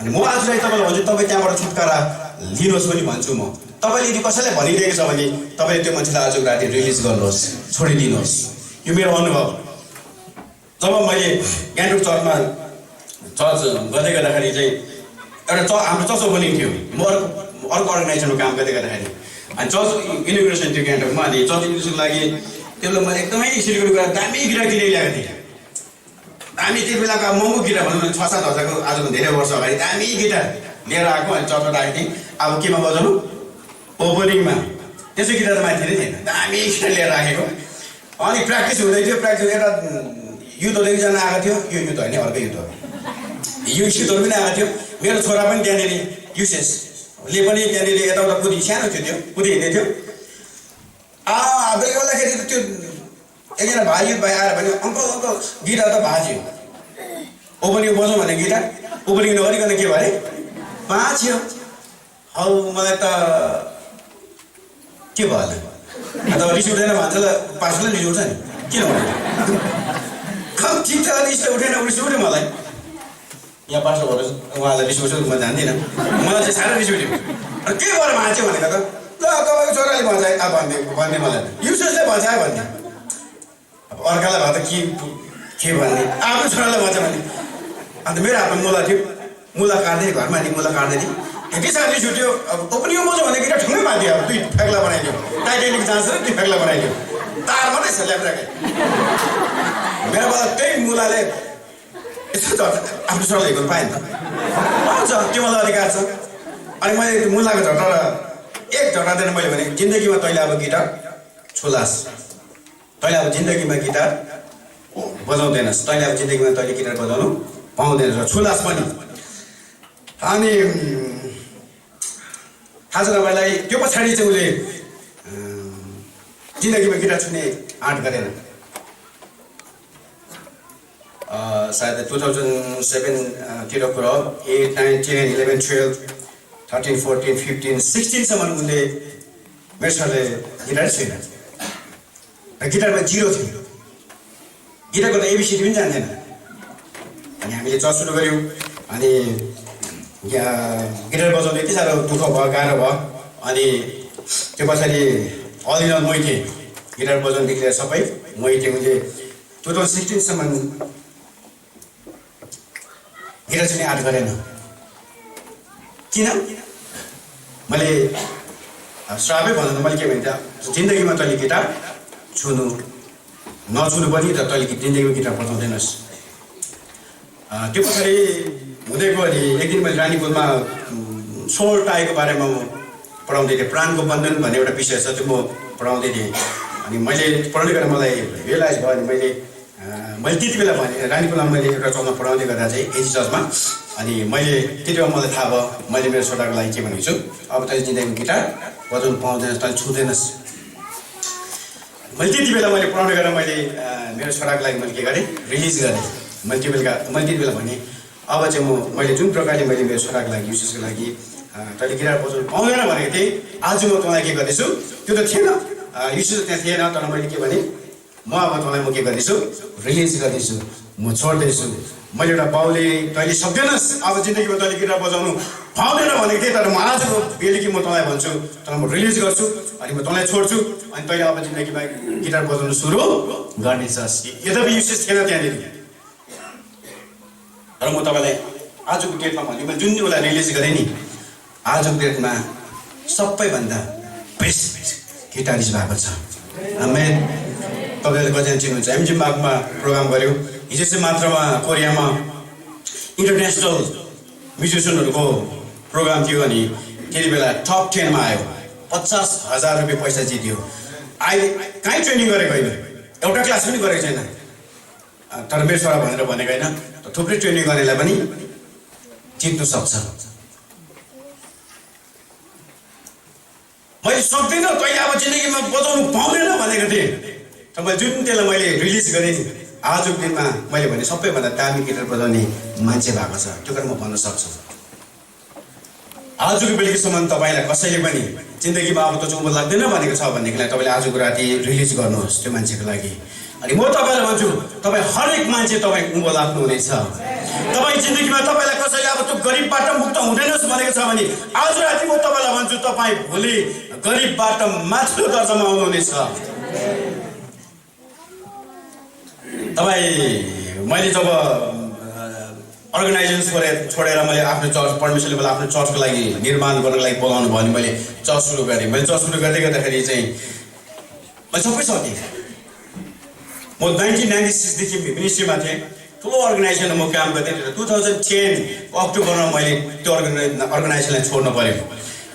अनि म आजलाई तपाईँलाई भन्छु तपाईँ त्यहाँबाट छुटकारा लिनुहोस् पनि भन्छु म तपाईँले यदि कसैलाई भनिदिएको छ भने तपाईँले त्यो मान्छेलाई आजको राति रिलिज गर्नुहोस् छोडिदिनुहोस् यो मेरो अनुभव जब मैले गान्तोक चर्च गर्दै गर्दाखेरि चाहिँ एउटा हाम्रो चर्च ओपनिङ थियो म अर्को अर्गनाइजेसनको काम गर्दै गर्दाखेरि अनि चर्च इनोग्रेसन थियो गान्तोकमा अनि चर्च इनोग्रेसनको लागि त्यो बेला मैले एकदमै सिलगढी गएर दामी गिटार किनेर ल्याएको थिएँ दामी त्यो बेलाको महँगो गिटार भनौँ न 6-7 हजारको आजको धेरै वर्ष अगाडि दामी गिटार लिएर आएको अनि चर्चमा राखेको थिएँ अब केमा बजाउनु ओपनिङमा त्यसो गिटार त माथि नै थिएन दामी गिटार लिएर राखेको अनि प्र्याक्टिस हुँदै थियो प्र्याक्टिस एउटा युथहरू एकजना आएको थियो यो युथ होइन अर्कै युथहरू युथहरू पनि आएको थियो मेरो छोरा पनि त्यहाँनिर युसेसले पनि त्यहाँनिर यताउता कुदी सानो थियो त्यो कुदी हिँड्दै थियो बेलुका बेलाखेरि त्यो एकजना भाइ आएर भने अङ्कल गिटार त भाज्यो ओपनिङ बजाउँ भने गिटार ओपनिङ नगरिकन के भयो अरे भाँच्यो हौ मलाई त के भयो होला अन्त रिस उठेन भन्छ ल पास्टरले रिस उठ्छ नि किन भन्नु ठिक छ रिस उठेन रिस उठ्यो मलाई यहाँ पास्टर भएर उहाँलाई रिस उठ्छ म जान्दिनँ मलाई चाहिँ साह्रै रिस उठ्यो अनि के भएर भाँच्यो भनेको त ल तपाईँको छोराले भन्छ अब भन्ने मलाई युसेसले भन्छ भन्ने अब अर्कालाई भए त के भन्ने आफ्नो छोरालाई भन्छ भने अन्त मेरो हातमा मुला थियो मुला काट्दै घरमा नि मुला काट्दै थिएँ यति साह्रो रिस उठ्यो अब ओपनिङ बजाउँ भने गिटार ठुलै माथि अब 2 फ्याक्ला बनाइदियो टाइटानिक जान्छ 2 फ्याक्ला बनाइदियो तार मात्रै छ ल्याइराखे मेरो बेला त्यही मुलाले यसो आफ्नो छोराले हेर्नु पाएँ नि त आउँछ त्यो मलाई अधिकार छ अनि मैले मुलाको झट्टा एक झट्टा दिएर मैले भने जिन्दगीमा तैँले अब गिटार छोलास तैँले अब जिन्दगीमा गिटार बजाउँदैनस् तैँले अब जिन्दगीमा तैँले गिटार बजाउनु पाउँदैनस् छोलास पनि अनि थाहा छ तपाईँलाई त्यो पछाडि चाहिँ उसले जिन्दगीमा गिटार छुने आँट गरेन सायद 2007 तिरको कुरा हो 8, 9, 10, 11, 12, 13, 14, 15, 16 सम्म उनले मेरो सरले गिटार छैन गिटारमा 0 थियो गिटारको त एबिसिडी पनि जान्दैन अनि हामीले चर्च सुरु गऱ्यौँ अनि गिटार बजाउनु यति साह्रो दुःख भयो, गाह्रो भयो। अनि त्यो पछाडि अल इन अल मै थिएँ, गिटार बजाउनुदेखि लिएर सबै मै थिएँ। मैले 2016सम्म गिटार चाहिँ आर्ट गरेन। किन? मैले श्रापै भन्नु, मैले के भन्छ, जिन्दगीमा तैँले गिटार नछुनु पनि र तैँले जिन्दगीमा गिटार बजाउँदैनस्। त्यो पछाडि हुँदै गयो। अनि एक दिन मैले रानीपुलमा सोल टाईको बारेमा पढाउँदै थिएँ। प्राणको बन्धन भन्ने एउटा विषय छ, त्यो म पढाउँदै थिएँ। अनि मैले पढाउँदै गर्दा मलाई रियलाइज भयो। अनि मैले त्यति बेला भने रानीपुलमा मैले एउटा चर्चमा पढाउँदै गर्दा चाहिँ एजी चर्चमा, अनि मैले त्यति बेला मलाई थाहा भयो, मैले मेरो छोराको लागि के भनेको छु, अब तैँले जिन्दगीमा गिटार बजाउनु पाउँदैनस्, तैँले छुँदैनस्। मैले त्यति बेला मैले पढाउँदै गर्दा मैले मेरो छोराको लागि मैले के गरेँ, रिलिज गरेँ। मैले त्यति बेला भने अब चाहिँ मैले जुन प्रकारले मैले मेरो छोराको लागि, युसुसको लागि तैँले गिटार बजाउनु पाउँदैन भनेको थिएँ, आज म तँलाई के गर्दैछु, त्यो त थिएन, युसुस त्यहाँ थिएन, तर मैले के भने, म अब तँलाई म के गर्दैछु, रिलिज गर्दैछु, म छोड्दैछु। मैले एउटा बाउले तैँले सक्दैनस्, अब जिन्दगीमा तैँले गिटार बजाउनु पाउँदैन भनेको थिएँ, तर म आजको बेलुकी म तँलाई भन्छु, तर म रिलिज गर्छु, अनि म तँलाई छोड्छु, अनि तैँले अब जिन्दगीमा गिटार बजाउनु सुरु गर्नेछस्। यद्यपि युसुस थिएन त्यहाँनिर, र म तपाईँलाई आजको डेटमा भन्छु, मैले जुन बेला रिलिज गरेँ नि, आजको डेटमा सबैभन्दा बेस्ट गिटारिस्ट भएको छ। आमेन। तपाईँले कतिजना चिन्नुहुन्छ, एमजी मार्गमा प्रोग्राम गऱ्यो हिजो चाहिँ मात्रामा, कोरियामा इन्टरनेसनल म्युजिसियनहरूको प्रोग्राम थियो। अनि त्यति बेला टप 10मा आयो, 50,000 रुपियाँ पैसा जित्यो। अहिले कहीँ ट्रेनिङ गरेको होइन, एउटा क्लास पनि गरेको छैन, तर मेरो छोरा भनेर भनेको होइन, थुप्रै ट्रेनिङ गर्नेलाई पनि जित्नु सक्छ। मैले सक्दिनँ, तैँले अब जिन्दगीमा बजाउनु पाउँदैन भनेको थिएँ, तर मैले जुन त्यसलाई मैले रिलिज गरेँ नि, आजको दिनमा मैले भने सबैभन्दा दामी गिटार बजाउने मान्छे भएको छ, त्यो कुरा म भन्न सक्छु। आजको बेलुकीसम्म तपाईँलाई कसैले पनि जिन्दगीमा अब त उँभो लाग्दैन भनेको छ भनेदेखिलाई तपाईँले आजको राति रिलिज गर्नुहोस् त्यो मान्छेको लागि। अनि म तपाईँलाई भन्छु, तपाईँ हरेक मान्छे तपाईँ उँभो लाग्नुहुनेछ। तपाईँ जिन्दगीमा तपाईँलाई कसैले अब त्यो गरिबबाट मुक्त हुँदैनस् भनेको छ भने आज राति म तपाईँलाई भन्छु, तपाईँ भोलि गरिबबाट माथिल्लो दर्जामा आउनुहुनेछ। तपाईँ मैले जब अर्गनाइजेसन छोडेर मैले आफ्नो चर्च, परमेश्वरले मलाई आफ्नो चर्चको लागि निर्माण गर्नको लागि बोलाउनु भयो भने मैले चर्च सुरु गरेँ। मैले चर्च सुरु गर्दै गर्दाखेरि चाहिँ मैले सबै सकेँ। म 1996देखि मिनिस्ट्रीमा थिएँ, ठुलो अर्गनाइजेसनमा म काम गर्थेँ। 2010 अक्टोबरमा मैले त्यो अर्गनाइजेसनलाई छोड्नु पऱ्यो।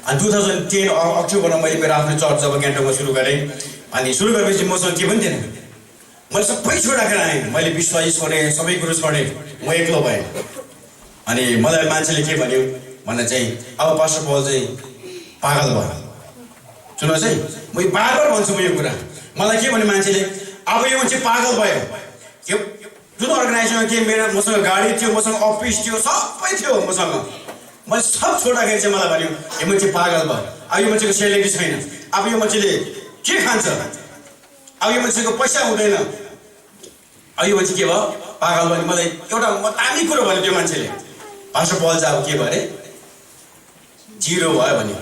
अनि 2010 अक्टोबरमा मैले मेरो आफ्नो चर्च जब गान्तोकमा सुरु गरेँ, अनि सुरु गरेपछि मसँग के पनि थिएन, मैले सबै छोडेर आएँ। मैले विश्वास छोडेँ, सबै कुरो छोडेँ, म एक्लो भएँ। अनि मलाई मान्छेले के भन्यो भन्दा चाहिँ, अब पास्टर पल चाहिँ पागल भयो। सुन्नुहोस् है, म बार भन्छु म यो कुरा। मलाई के भन्यो मान्छेले, अब यो मान्छे पागल भयो। यो जुन अर्गनाइजेसनमा थिएँ, मसँग गाडी थियो, मसँग अफिस थियो, सबै थियो मसँग। मैले सब छोड्दाखेरि चाहिँ मलाई भन्यो, यो मान्छे पागल भयो, अब यो मान्छेको सेलेरी छैन, अब यो मान्छेले के खान्छ, अब यो मान्छेको पैसा हुँदैन, अब यो मान्छे के भयो, पागल भयो। मलाई एउटा दामी कुरो भन्यो त्यो मान्छेले, पास्टर पल चाहिँ अब के भयो अरे, जिरो भयो भन्यो।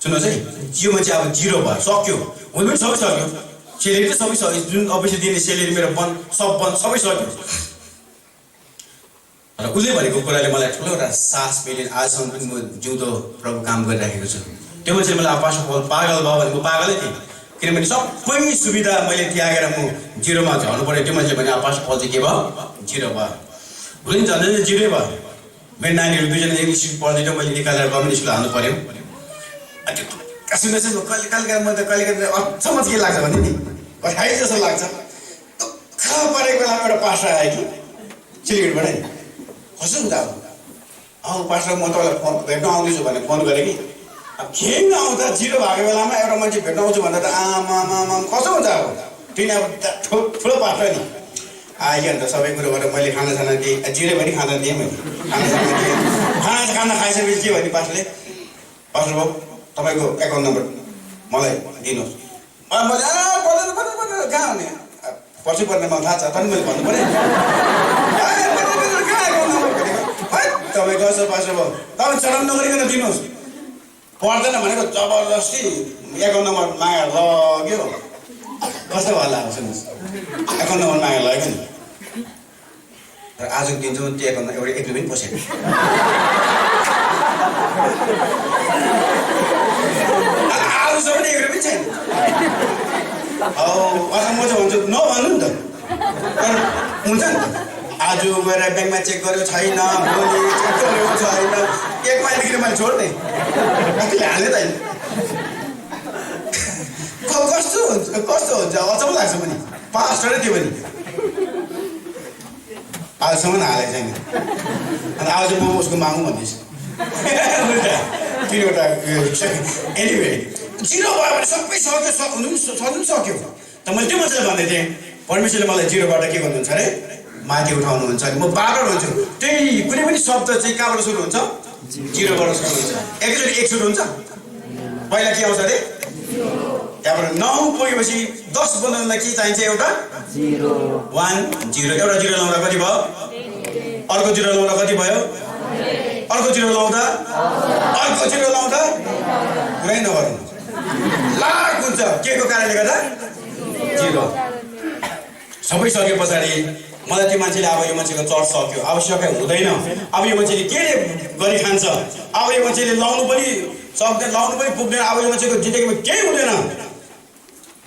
सुन्नुहोस् है, यो मान्छे अब जिरो भयो, सक्यो, हुनु पनि सबै सक्यो, सेलेरी त सबै सक्यो, जुन अफिसले दिने सेलेरी मेरो बन्द सबै सक्यो। र उसले भनेको कुराले मलाई ठुलो एउटा सास मिल्यो। आजसम्म पनि म जिउँदो प्रभु काम गरिराखेको छु। त्यो मान्छेले मलाई पास्टर पल पागल भयो भने म पागलै थिएँ, किनभने सबै सुविधा मैले त्यागेर म जिरोमा झर्नु पऱ्यो। त्यो मान्छे भने पास्टर पल चाहिँ के भयो, जिरो भयो। उसले पनि झन् जिरो भयो। मेरो नानीहरू दुईजना इङ्ग्लिस स्कुल पढ्दैथ्यो, मैले निकालेर गभर्मेन्ट स्कुल हाल्नु पऱ्यो। सुन्नुहोस्, कहिले म त कहिले अचम्म के लाग्छ भने नि, खाइ जस्तो लाग्छ। दुःख परेको बेलामा एउटा पास्टर आयो कि सिलगढीबाट नि, कसो हुन्छ अब पास्टर म तपाईँलाई भेट्न आउँदैछु भनेर फोन गरेँ कि, अब खेल्न आउँदा जिरो भएको बेलामा एउटा मान्छे भेट्न आउँछु भन्दा त आमा कसो हुन्छ। अब तिनी अब ठुलो पास्टर नि आयो अन्त सबै कुरो गरेर मैले खानासाना दिएँ, जिरो पनि खाना दिएँ, मैले खानासाना दिएँ। खाना खाइसकेपछि के भने पास्टरले, पास्टर बाबु तपाईँको एकाउन्ट नम्बर मलाई दिनुहोस्। मैले कहाँ हुने पछि पर्ने मलाई थाहा छ, तर मैले भन्नु पऱ्यो कहाँ एकाउन्ट नम्बर भनेको तपाईँ कसो पासो भयो तपाईँ चढाउन नगरिकन दिनुहोस् पर्दैन भनेको जबरजस्ती 1 नम्बर मागेर लग्यो कस्तो होला सुन्नुहोस् 1 नम्बर मागेर लग्यो नि र आजको दिन चाहिँ त्यो 1 नम्बर एउटा 1 रुपियाँ पनि पसेको आजसम्म 1 रुपियाँ पनि छैन म चाहिँ भन्छु नभन्नु नि त तर हुन्छ नि त आज गएर ब्याङ्कमा चेक गर्यो छैन भोलि चेक गर्यो छैन 1 महिनादेखि मैले छोड्ने कतिले हाल्ने त कस्तो हुन्छ अचम्म लाग्छ पनि पास्टरै थियो पनि आजसम्म हालेको छैन अन्त आज म उसको मागौँ भन्दैछु तिनवटा एनिवे 0 भयो भने सबै सक्यो त मैले त्यो मात्रै भन्दै थिएँ परमेश्वरले मलाई 0बाट के गर्नुहुन्छ अरे माथि उठाउनुहुन्छ अनि म बारबाट भन्छु त्यही कुनै पनि शब्द चाहिँ कहाँबाट सुरु हुन्छ 0बाट सुरु हुन्छ एकचोटि 1 सुरु हुन्छ पहिला के आउँछ अरे त्यहाँबाट 9 पुगेपछि 10 बनाउनलाई के चाहिन्छ एउटा 0 1 0 एउटा 0 लाउँदा कति भयो अर्को 0 लाउँदा कति भयो अर्को 0 लाउँदा अर्को 0 लाउँदा कुरै नगर्नु लाग हुन्छ के को कारणले गर्दा 0 सबै सके पछाडि मलाई त्यो मान्छेले अब यो मान्छेको चर्च सक्यो आवश्यकै हुँदैन अब यो मान्छेले के गरी खान्छ अब यो मान्छेले लाउनु पनि सक्दैन लाउनु पनि पुग्दैन अब यो मान्छेको जिन्दगीमा केही हुँदैन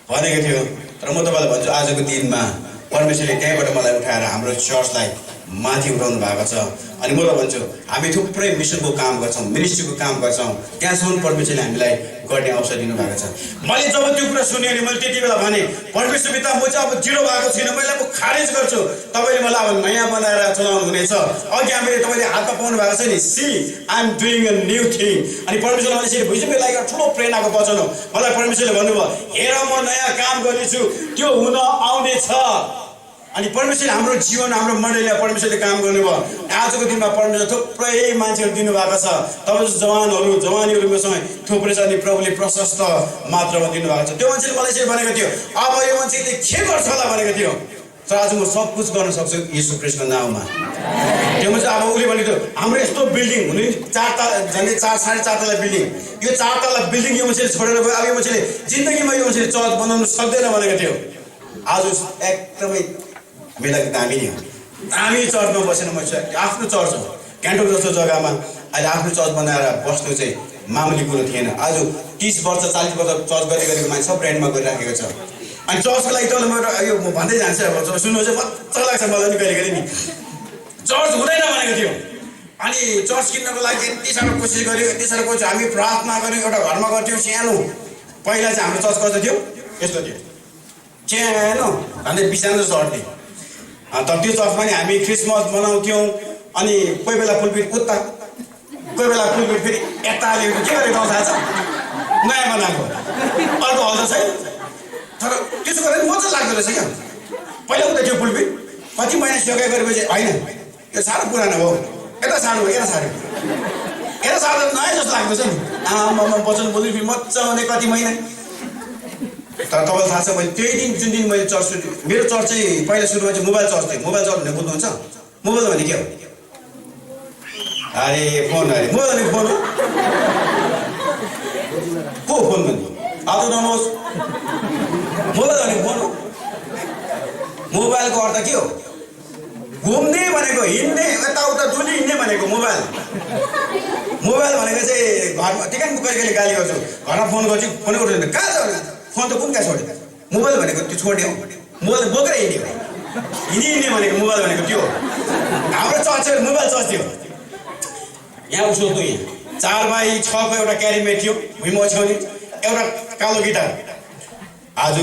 भनेको थियो तर म तपाईँलाई भन्छु आजको दिनमा परमेश्वरले त्यहीँबाट मलाई उठाएर हाम्रो चर्चलाई माथि उठाउनु भएको छ अनि म त भन्छु हामी थुप्रै मिसनको काम गर्छौँ मिनिस्ट्रीको काम गर्छौँ त्यहाँसम्म परमेश्वरले हामीलाई गर्ने अवसर दिनुभएको छ मैले जब त्यो कुरा सुने अनि मैले त्यति बेला भने परमेश्वर पिता म चाहिँ अब 0 भएको छैन मैले अब खारेज गर्छु तपाईँले मलाई अब नयाँ बनाएर चलाउनु हुनेछ अघि हामीले तपाईँले हातमा पाउनु भएको छ नि see I am doing a new thing अनि परमेश्वरले मलाई यसरी भुइँचोको लागि एउटा ठुलो प्रेरणाको वचन हो मलाई परमेश्वरले भन्नुभयो हेर म नयाँ काम गर्दैछु त्यो हुन आउनेछ अनि परमेश्वरले हाम्रो जीवन हाम्रो मण्डलीमा परमेश्वरले काम गर्नुभयो आजको दिनमा परमेश्वर थुप्रै मान्छेहरू दिनुभएको छ तपाईँ जवानीहरूको सँग थुप्रै छ अनि प्रभुले प्रशस्त मात्रामा दिनुभएको छ त्यो मान्छेले मलाई यसरी भनेको थियो अब यो मान्छेले के गर्छ होला भनेको थियो तर आज म सब कुछ गर्न सक्छु येशू ख्रीष्टको नाममा त्यो मान्छे अब उसले भनेको थियो हाम्रो यस्तो बिल्डिङ हुने 4 तला झन्डै 4.5 तला बिल्डिङ यो 4 तला बिल्डिङ यो मान्छेले छोडेर गयो अब यो मान्छेले जिन्दगीमा यो मान्छेले चर्च बनाउनु सक्दैन भनेको थियो आज एकदमै मेला दामी नि हो दामी चर्चमा बसेर म आफ्नो चर्च हो क्यान्टोक जस्तो जग्गामा अहिले आफ्नो चर्च बनाएर बस्नु चाहिँ मामुली कुरो थिएन आज 30 वर्ष 40 वर्ष चर्च गरेको मान्छे सब रेन्टमा गरिराखेको छ अनि चर्चको लागि त म यो भन्दै जान्छु अब सुन्नु चाहिँ मजा लाग्छ मलाई नि कहिले कहिले नि चर्च हुँदैन भनेको थियो अनि चर्च किन्नको लागि यति साह्रो कोसिस गर्यो यति साह्रो कोसिस हामी प्रार्थना गर्यौँ एउटा घरमा गर्थ्यौँ सानो पहिला चाहिँ हाम्रो चर्च कस्तो थियो यस्तो थियो सानो भन्दै बिसानो चढ्ने तर त्यो चर्चमा नि हामी क्रिसमस मनाउँथ्यौँ अनि कोही बेला पुलपिट उता कोही बेला पुलपिट फेरि यता ल्याउँथ्यो के गरेको थाहा छ नयाँ बनाएको अर्को हल त छैन तर त्यसो गरेर मजा लाग्दो रहेछ क्या पहिला उता थियो पुलपिट कति महिना सेवा गरेपछि होइन यो साह्रो पुरानो हो यता सानो यता साह्रो नयाँ जस्तो लाग्दो छ नि आमा वचन बोल्नु फेरि मजा आउने कति महिना तर तपाईँलाई थाहा छ मैले त्यही दिन जुन दिन मैले चर्च मेरो चर्च चाहिँ पहिला सुरुमा चाहिँ मोबाइल चर्च थियो मोबाइल चर्च भनेर बुझ्नुहुन्छ मोबाइल भने के हो अरे फोन अरे मोबाइल भने फोन हो को फोन भन्ने हात उठाउनुहोस् मोबाइल भने फोन हो मोबाइलको अर्थ के हो घुम्ने भनेको हिँड्ने यताउता डुली हिँड्ने भनेको मोबाइल भनेको चाहिँ घरमा ठिकै कहिले कहिले गाली गर्छु घरमा फोन गर्छु फोन उठाउँदैन कहाँ छ फोन त कुन कहाँ छोड्यो मोबाइल भनेको त्यो छोड्यो मोबाइल बोकेर हिँड्यो हिँड्ने भनेको मोबाइल भनेको त्यो हाम्रो चर्च मोबाइल चर्च थियो यहाँ उसो तँ यहाँ 4x6 को एउटा क्यारीमेट थियो भुइँमा ओछ्याउने एउटा कालो गिटार आज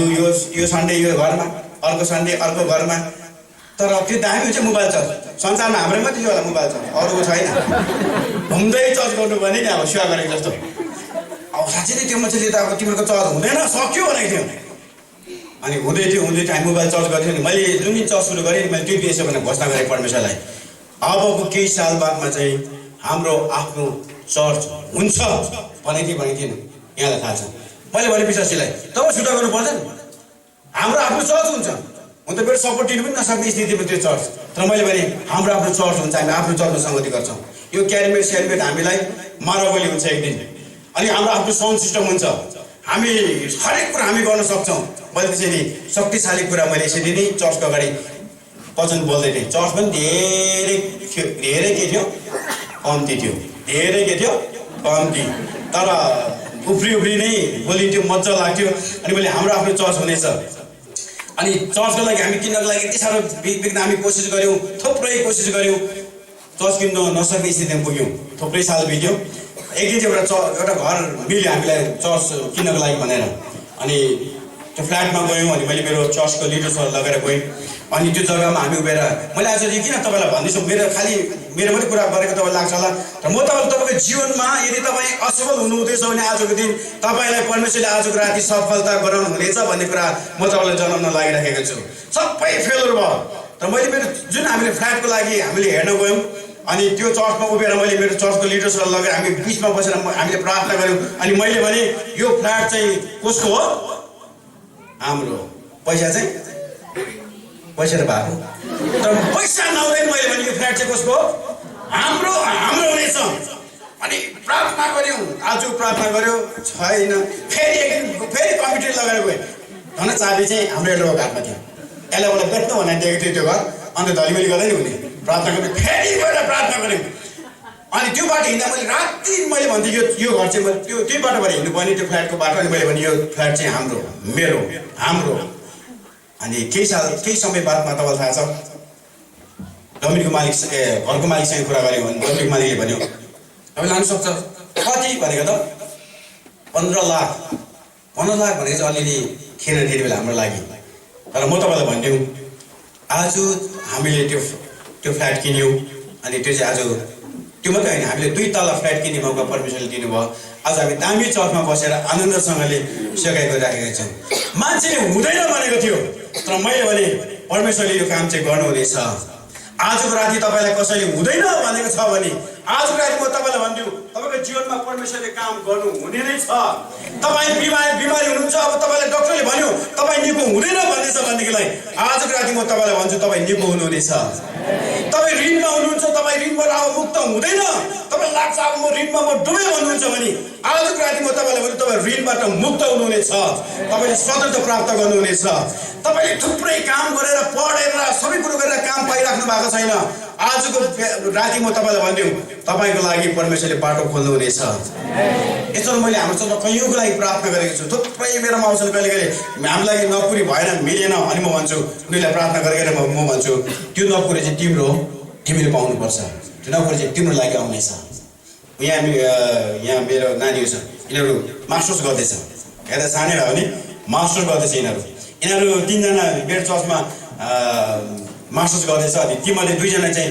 यो सन्डे यो घरमा अर्को सन्डे अर्को घरमा तर त्यो दामी चाहिँ मोबाइल चर्च संसारमा हाम्रै मात्रै होला मोबाइल चर्च अरूको छैन घुम्दै चर्च गर्नु भने नि अब सेवा गरेको जस्तो अब साँच्चै नै त्यो मान्छेले त अब तिमीहरूको चर्च हुँदैन सक्यो भनेको थियो अनि हुँदै थियो हामी मोबाइल चर्च गर्थ्यौँ नि मैले जुन दिन चर्च सुरु गरेँ मैले त्यो दिएछु भनेर घोषणा गरेँ परमेश्वरलाई अबको केही साल बादमा चाहिँ हाम्रो आफ्नो चर्च हुन्छ भनेको थिएन यहाँलाई थाहा छ मैले भने विश्वासीलाई तब छुट्टा गर्नु पर्दैन हाम्रो आफ्नो चर्च हुन्छ हुन त मेरो सपोर्ट दिनु पनि नसक्ने स्थितिमा त्यो चर्च तर मैले भने हाम्रो आफ्नो चर्च हुन्छ हामी आफ्नो चर्चमा सङ्गति गर्छौँ यो क्यारिमेट स्यारिमेट हामीलाई माराबली हुन्छ एक दिन। अनि हाम्रो आफ्नो साउन्ड सिस्टम हुन्छ, हामी हरेक कुरा हामी गर्न सक्छौँ। मैले त्यसरी शक्तिशाली कुरा मैले यसरी नै चर्चको अगाडि वचन बोल्दै थिएँ। चर्च पनि धेरै के थियो, कम्ती थियो, धेरै के थियो, कम्ती, तर उफ्री नै बोलिन्थ्यो, मजा लाग्थ्यो। अनि मैले हाम्रो आफ्नो चर्च हुनेछ, अनि चर्चको लागि हामी किन्नको लागि यति साह्रो बिग्न हामी कोसिस गऱ्यौँ, थुप्रै कोसिस गऱ्यौँ, चर्च किन्न नसक्ने स्थितिमा पुग्यौँ। थुप्रै साल बित्यो। एक दिन चाहिँ एउटा घर मिल्यो हामीलाई चर्च किन्नको लागि भनेर। अनि त्यो फ्ल्याटमा गयौँ, अनि मैले मेरो चर्चको लिडर्सहरू लगेर गएँ। अनि त्यो जग्गामा हामी उभिएर मैले आज किन तपाईँलाई भन्दैछु, मेरो मात्रै कुरा गरेको तपाईँलाई लाग्छ होला, र म तपाईँको जीवनमा यदि तपाईँ असफल हुनुहुँदैछ भने आजको दिन तपाईँलाई परमेश्वरले आजको राति सफलता गराउनु हुनेछ भन्ने कुरा म तपाईँलाई जनाउन लागिराखेको छु। सबै फेलर भयो, तर मैले मेरो जुन हामीले फ्ल्याटको लागि हामीले हेर्न गयौँ, अनि त्यो चर्चमा उभिएर मैले मेरो चर्चको लिडर्सहरू लगेर हामी बिचमा बसेर हामीले प्रार्थना गऱ्यौँ। अनि मैले भने यो फ्ल्याट चाहिँ कसको हो? हाम्रो। पैसा चाहिँ पैसा त भएको, तर पैसा नहुँदैन मैले भने यो फ्ल्याट चाहिँ कसको हो? हाम्रो हुनेछ। अनि प्रार्थना गऱ्यौँ, आज प्रार्थना गऱ्यो, छैन। फेरि कमिटी लगेर गएँ, धन चाबी चाहिँ हाम्रो एउटाको घाटमा थियो। यसलाई मलाई बेच्नु भनेर दिएको थियो त्यो घर, अन्त धलिमेली गर्दै नि हुने। प्रार्थना गऱ्यो, फेरि गएर प्रार्थना गऱ्यौँ। अनि त्यो बाटो हिँड्दा मैले राति मैले भन्थेँ यो घर चाहिँ मैले त्यही बाटोबाट हिँड्नुपर्ने, त्यो फ्ल्याटको बाटो। अनि मैले भने यो फ्ल्याट चाहिँ हाम्रो, मेरो, हाम्रो। अनि केही समय बादमा तपाईँलाई थाहा छ, जमिनको मालिक घरको मालिकसँग कुरा गऱ्यो भने जमिनको मालिकले भन्यो तपाईँ लानु सक्छ। कति भनेको त 15 लाख। 15 लाख भनेको चाहिँ अलिअलि थिएन त्यति बेला हाम्रो लागि। तर म तपाईँलाई भनिदिउँ, आज हामीले त्यो फ्ल्याट किन्यौँ। अनि त्यो चाहिँ आज त्यो मात्रै होइन, हामीले 2 तला फ्ल्याट किन्ने मौका परमेश्वरले दिनुभयो। आज हामी दामी चर्चमा बसेर आनन्दसँगले सेवाई गरिराखेका छौँ। मान्छेले हुँदैन भनेको थियो, तर मैले भने परमेश्वरले यो काम चाहिँ गर्नुहुनेछ। आजको राति तपाईँलाई कसैले हुँदैन भनेको छ भने आजको राति म तपाईँलाई भन्छु, तपाईँको जीवनमा परमेश्वरले काम गर्नु हुने नै छ। तपाईँ बिमारी हुनुहुन्छ, अब तपाईँलाई डक्टरले भन्यो तपाईँ निको हुँदैन भन्दैछ भनेदेखिलाई आजको राति म तपाईँलाई भन्छु तपाईँ निको हुनुहुनेछ। तपाईँ ऋणमा हुनुहुन्छ, तपाईँ ऋणबाट अब मुक्त हुँदैन, तपाईँलाई लाग्छ अब म ऋणमा डुबेँ भन्नुहुन्छ भने आजको राति म तपाईँलाई भन्छु तपाईँ ऋणबाट मुक्त हुनुहुनेछ। तपाईँले स्वतन्त्र प्राप्त गर्नुहुनेछ। तपाईँले थुप्रै काम गरेर पढेर सबै कुरो गरेर काम पाइराख्नु भएको छैन। आजको राति म तपाईँलाई भनिदिउँ, तपाईँको लागि परमेश्वरले बाटो खोल्नुहुनेछ। यसो मैले हाम्रो चर्चमा कैयौँको लागि प्रार्थना गरेको छु। थुप्रै मेरोमा आउँछन्, कहिले हामीलाई नोकरी भएन, मिलेन, अनि म भन्छु उनीहरूलाई प्रार्थना गरेर म भन्छु त्यो नोकरी चाहिँ तिम्रो हो, तिमीले पाउनुपर्छ। त्यो नोकरी चाहिँ तिम्रो लागि आउनेछ। यहाँ मेरो नानीहरू छ, यिनीहरू मास्टर्स गर्दैछ। हेर्दा सानै भयो भने मास्टर्स गर्दैछ। यिनीहरू 3 जना मेरो चर्चमा मास्टर्स गर्दैछ। अनि तीमध्ये 2 जना चाहिँ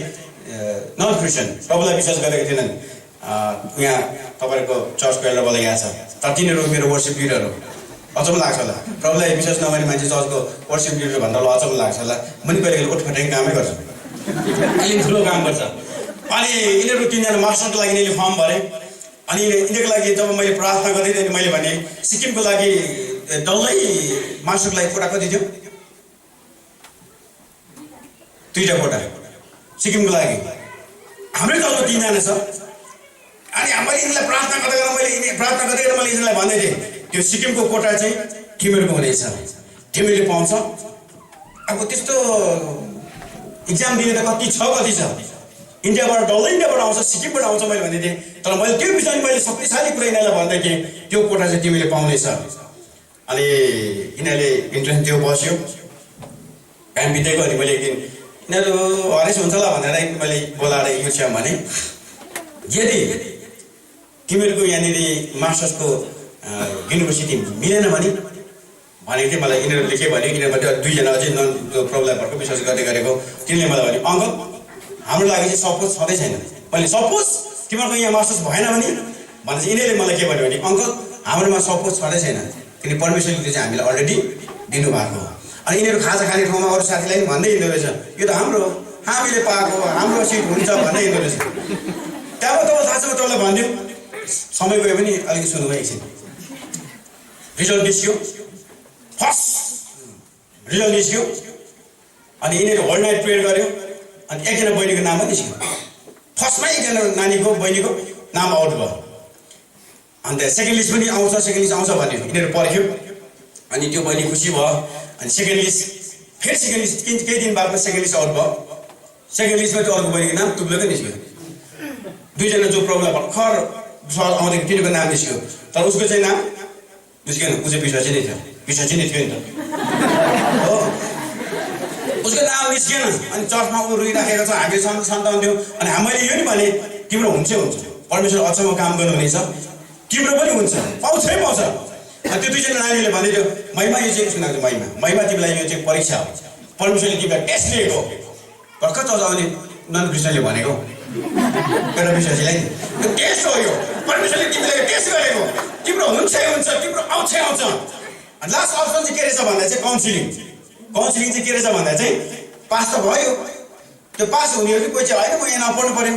नन क्रिस्चियन, प्रभुलाई विश्वास गरेको थिएनन्। यहाँ तपाईँको चर्चको एल्डरबाट यहाँ छ, तर तिनीहरू मेरो वर्सिप लिडरहरू। अचम्म लाग्छ होला, प्रभुलाई विश्वास नगर्ने मान्छे चर्चको वर्सिप लिडर भन्दा अचम्म लाग्छ होला। म नि कहिले उठफटाइ कामै गर्छु, अलिक ठुलो काम गर्छ। अनि यिनीहरू 3 जना मास्टरको लागि यिनीहरूले फर्म भरे। अनि यिनीहरूको लागि जब मैले प्रार्थना गर्दै थिएँ मैले भने सिक्किमको लागि डल्लै मास्टरको लागि कोटा कति थियो? 2टा कोटा सिक्किमको लागि। हाम्रै दलमा 3 जना छ। अनि मैले यिनीलाई प्रार्थना गर्दै मैले यिनीलाई भन्दै थिएँ त्यो सिक्किमको कोटा चाहिँ तिमीहरूको हुनेछ, तिमीले पाउँछ। अब त्यस्तो इक्जाम दिने त कति छ, इन्डियाबाट डल्लै इन्डियाबाट आउँछ, सिक्किमबाट आउँछ मैले भन्दै थिएँ। तर मैले त्यो विषयमा मैले शक्तिशाली कुरा यिनीहरूलाई भन्दै थिएँ त्यो कोटा चाहिँ तिमीले पाउनेछ। अनि यिनीहरूले इन्ट्रेन्स त्यो बस्यो, टाइम बितेको। अनि मैले एक दिन यिनीहरू हरेस हुन्छ होला भनेर मैले बोलाएर यो चाहिँ भने यदि तिमीहरूको यहाँनिर मास्टर्सको युनिभर्सिटी मिलेन भने भनेको थिएँ मलाई। यिनीहरूले के भन्यो, यिनीहरूबाट 2 जना अझै प्रभुलाई विश्वास गर्दै गरेको तिनीहरूले मलाई भन्यो अङ्कल हाम्रो लागि चाहिँ सपोज छँदै छैन। मैले सपोज तिमीहरूको यहाँ मास्टर्स भएन भने चाहिँ यिनीहरूले मलाई के भन्यो भने अङ्कल हाम्रोमा सपोज छँदै छैन, किनकि परमेश्वरले चाहिँ हामीलाई अलरेडी दिनुभएको हो। अनि यिनीहरू खाजा खाने ठाउँमा अरू साथीलाई पनि भन्दै हिँड्दो रहेछ यो त हाम्रो, हामीले पाएको, हाम्रो सिट हुन्छ भन्दै हिँड्दो रहेछ। त्यहाँबाट तपाईँ थाहा छ म तपाईँलाई भनिदिउँ, समय गयो भने अलिकति सुन्नु एकछिन। रिजल्ट निस्क्यो, फर्स्ट रिजल्ट निस्क्यो। अनि यिनीहरू होल नाइट प्रेयर गर्यो। अनि एकजना बहिनीको नाम पनि निस्क्यो, फर्स्ट फर्स्टमै एकजना नानीको बहिनीको नाम आउट भयो अन्त सेकेन्ड लिस्ट पनि आउँछ भन्यो यिनीहरू पर्ख्यो अनि त्यो बहिनी खुसी भयो अनि सेकेन्ड लिस्ट फेरि सेकेन्ड लिस्ट केही दिन बादमा सेकेन्ड लिस्ट आउट भयो सेकेन्ड लिस्टमा त्यो अर्को बहिनीको नाम तुप्लेकै निस्क्यो दुईजना जो प्रब्लम भर्खर सर आउँदाखेरि तिनीहरूको नाम निस्क्यो तर उसको चाहिँ नाम निस्केन ऊ चाहिँ विश्वासी नै थियो विश्वासी नै थियो नि त हो उसको नाम निस्केन अनि चर्चमा ऊ रोइराखेको छ हामीले सन्तान दियौँ अनि मैले यो नि भने तिम्रो हुन्छै हुन्छ परमेश्वर अचम्म काम गर्नुहुनेछ तिम्रो पनि हुन्छ पाउँछै पाउँछ अनि त्यो दुईजना नानीले भन्दै थियो महिमा यो चाहिँ सुनाएको महिमा तिमीलाई यो चाहिँ परीक्षा हो परमेश्वरले तिमीलाई टेस्ट लिएको भर्खर चर्च आउने नन क्रिस्चियनले भनेको एउटा विश्वासीलाई यो टेस्ट हो यो परमेश्वरले तिमीलाई टेस्ट गरेको तिम्रो हुन्छै हुन्छ तिम्रो आउँछै आउँछ अनि लास्ट अप्सन चाहिँ के रहेछ भन्दा चाहिँ काउन्सिलिङ चाहिँ के रहेछ भन्दा चाहिँ पास त भयो त्यो पास हुनेहरू कोही चाहिँ होइन म यहाँ नपढ्नु पऱ्यो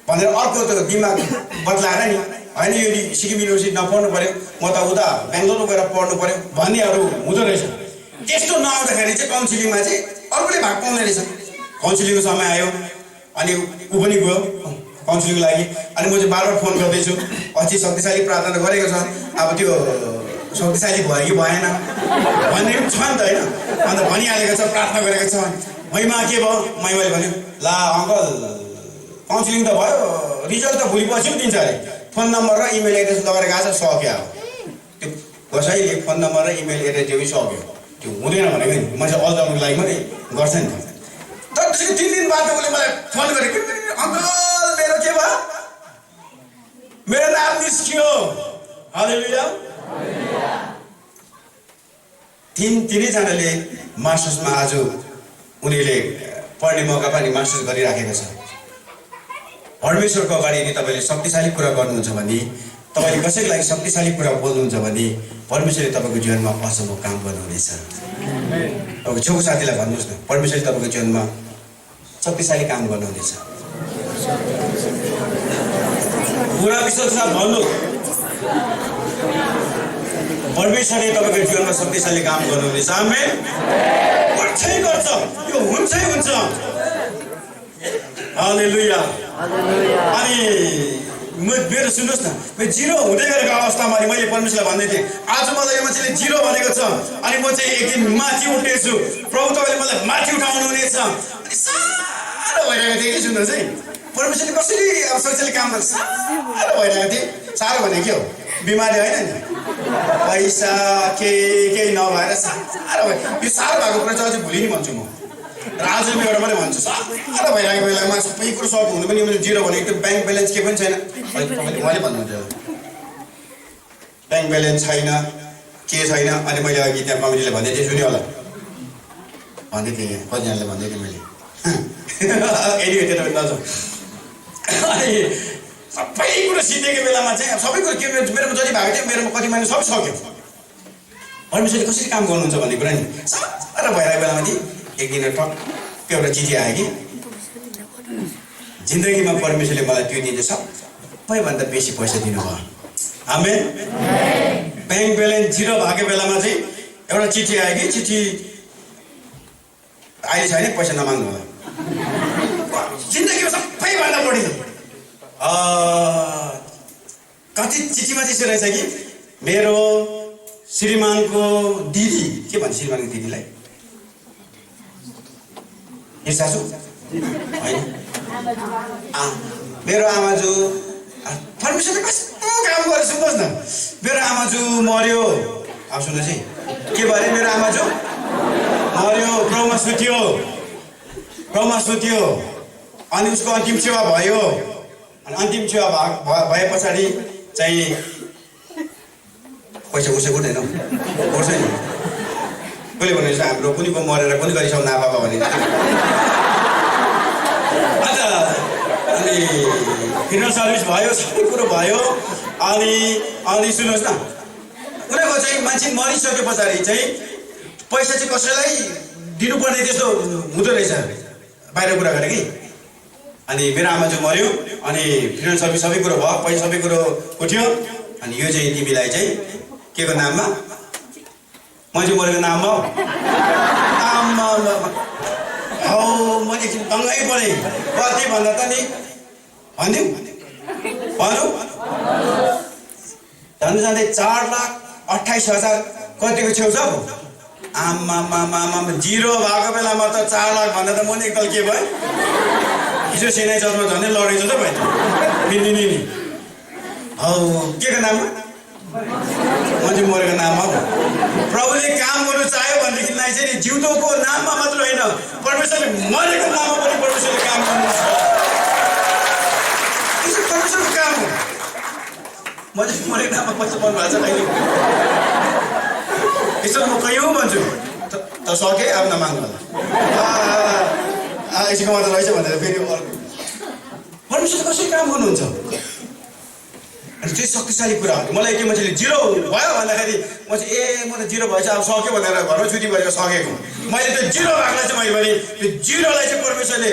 भनेर अर्को त्यो दिमाग बदलाएर नि होइन यो सिक्किम युनिभर्सिटी नपढ्नु पऱ्यो म त उता बेङ्गलोरमा गएर पढ्नु पऱ्यो भन्नेहरू हुँदो रहेछ त्यस्तो नआउँदाखेरि चाहिँ काउन्सिलिङमा चाहिँ अर्कोले भाग पाउने रहेछ काउन्सिलिङको समय आयो अनि ऊ पनि गयो काउन्सिलिङको लागि अनि म चाहिँ बार फोन गर्दैछु अझै शक्तिशाली प्रार्थना गरेको छ अब त्यो शक्तिशाली भयो कि भएन भन्ने पनि छ नि त होइन अन्त भनिहालेको छ प्रार्थना गरेको छ महिमा के भयो महिमाले भन्यो ला अङ्कल काउन्सिलिङ त भयो रिजल्ट त भोलि पछि पनि दिन्छ अरे फोन नम्बर र इमेल एड्रेस लगाएर गएको छ सक्यो अब त्यो कसैले फोन नम्बर र इमेल एड्रेस त्यो सक्यो त्यो हुँदैन भनेको नि मैले अल्झाउनुको लागि मात्रै गर्छ नि त तर त्यसको 3 दिन बाद उसले मलाई फोन गरेको अङ्कल मेरो के भयो मेरो नाम निस्कियो हालेलुया तिनैजनाले मास्टर्समा आज उनीहरूले पढ्ने मौका पनि मास्टर्स गरिराखेको छ परमेश्वरको अगाडि यदि तपाईँले शक्तिशाली कुरा गर्नुहुन्छ भने तपाईँले कसैको लागि शक्तिशाली कुरा बोल्नुहुन्छ भने परमेश्वरले तपाईँको जीवनमा अचम्म काम गर्नुहुनेछ अब छेउको साथीलाई भन्नुहोस् न परमेश्वरले तपाईँको जीवनमा शक्तिशाली काम गर्नुहुनेछ पुरा विश्वास भन्नु परमेश्वरले तपाईँको जीवनमा शक्तिशाली काम गर्नुहुनेछ आमेन गर्छै गर्छ यो हुन्छै हुन्छ हालेलुया अनि मेरो सुन्नुहोस् न मेरो जिरो हुँदै गरेको अवस्थामा अनि मैले परमेश्वरलाई भन्दै थिएँ आज मलाई यो मान्छेले जिरो भनेको छ अनि म चाहिँ एक दिन माथि उठ्नेछु प्रभु तपाईँले मलाई माथि उठाउनु हुनेछ अनि साह्रो भइरहेको थिएँ कि सुन्नुहोस् है परमेश्वरले कसरी अब शक्तिशाली काम गर्छ साह्रो भइरहेको थिएँ साह्रो भने के हो बिमारी होइन नि पैसा केही नभएर साह्रो भयो यो साह्रो भएको कुरा चाहिँ अझै भोलि नि भन्छु म र आज म एउटा पनि भन्छु साह्रो भइरहेको बेलामा सबै कुरो सक हुनु पनि मैले जिरो भनेको त्यो ब्याङ्क ब्यालेन्स के पनि छैन मैले भन्नुहुन्थ्यो ब्याङ्क ब्यालेन्स छैन के छैन अनि मैले अघि त्यहाँ कमिटीले भन्दै थिएँ सुन्यो होला भन्दै थिएँ यहाँ कतिजनाले भन्दै थिएँ मैले एनिवे त्यो नजाउँ अनि सबै कुरो सिधेको बेलामा चाहिँ सबै कुरो के मेरोमा जति भएको थियो मेरोमा कति महिना सब सक्यो परमेश्वरले कसरी काम गर्नुहुन्छ भन्ने कुरा नि साह्रो भइरहेको बेलामा चाहिँ एक दिन टक्क एउटा चिठी आयो कि जिन्दगीमा परमेश्वरले मलाई त्यो दिन चाहिँ सबैभन्दा बेसी पैसा दिनुभयो आमेन ब्याङ्क ब्यालेन्स जिरो भएको बेलामा चाहिँ एउटा चिठी आयो कि चिठी अहिले छैन पैसा नमाग्नु होला जिन्दगीमा सबैभन्दा बढी कति चिठीमा चाहिँ यसो रहेछ कि मेरो श्रीमानको दिदी के भन्छ श्रीमानको दिदीलाई सासु होइन मेरो आमाजु परमेश्वरले कस्तो काम गरेर सुन्नुहोस् न मेरो आमाजु मर्यो अब सुन्नुहोस् है के भयो अरे मेरो आमाजु मर्यो प्रभुमा सुत्यो अनि उसको अन्तिम सेवा भयो अनि अन्तिम सेवा भए पछाडि चाहिँ पैसा उसै उठ्दैन उठ्छ नि कसले भनेको छ हाम्रो कुनीको मरेर कुनी गरिसक्नु ना बाबा भने अन्त अनि फिनल सर्भिस भयो सबै कुरो भयो अनि सुन्नुहोस् न उनीहरूको चाहिँ मान्छे मरिसके पछाडि चाहिँ पैसा चाहिँ कसैलाई दिनुपर्ने त्यस्तो हुँदो रहेछ बाहिर कुरा गरेँ कि अनि मेरो आमा चाहिँ मऱ्यो अनि फिनल सर्भिस सबै कुरो भयो पैसा सबै कुरो उठ्यो अनि यो चाहिँ तिमीलाई चाहिँ के को नाममा मान्छे मरेको नाममा हौ मैले एकछिन दङ्गै परेँ कति भन्दा त नि भनिदिउँ भनौँ जाँदै 4,28,000 कतिको छेउ छ आमा जिरो भएको बेलामा त 4 लाख भन्दा त म नि एकताल के भयो हिजो सेनाई चौधमा झन्डै लडेको छ भाइ नि हौ के को नाममा मान्छे मरेको नाममा हो प्रभुले काम गर्नु चाह्यो भनेदेखिलाई चाहिँ जिउँदोको नाममा मात्र होइन परमेश्वरले मरेको नाममा पनि परमेश्वरले काम गर्नुहुन्छ यो चाहिँ परमेश्वरको काम हो म चाहिँ मरेको नाममा कस्तो पर्नु भएको छ कहिले यसो म कयौँ भन्छु त सकेँ अब नमाग्नु होला यसको मतलब रहेछ भनेर फेरि अर्को परमेश्वरले कसरी काम गर्नुहुन्छ अनि त्यो शक्तिशाली कुरा हो मलाई के मान्छेले जिरो भयो भन्दाखेरि म चाहिँ म त जिरो भएछ अब सक्यो भनेर घरमा छुट्टी भएर सकेको मैले त्यो जिरो भागलाई चाहिँ मैले भने त्यो जिरोलाई चाहिँ परमेश्वरले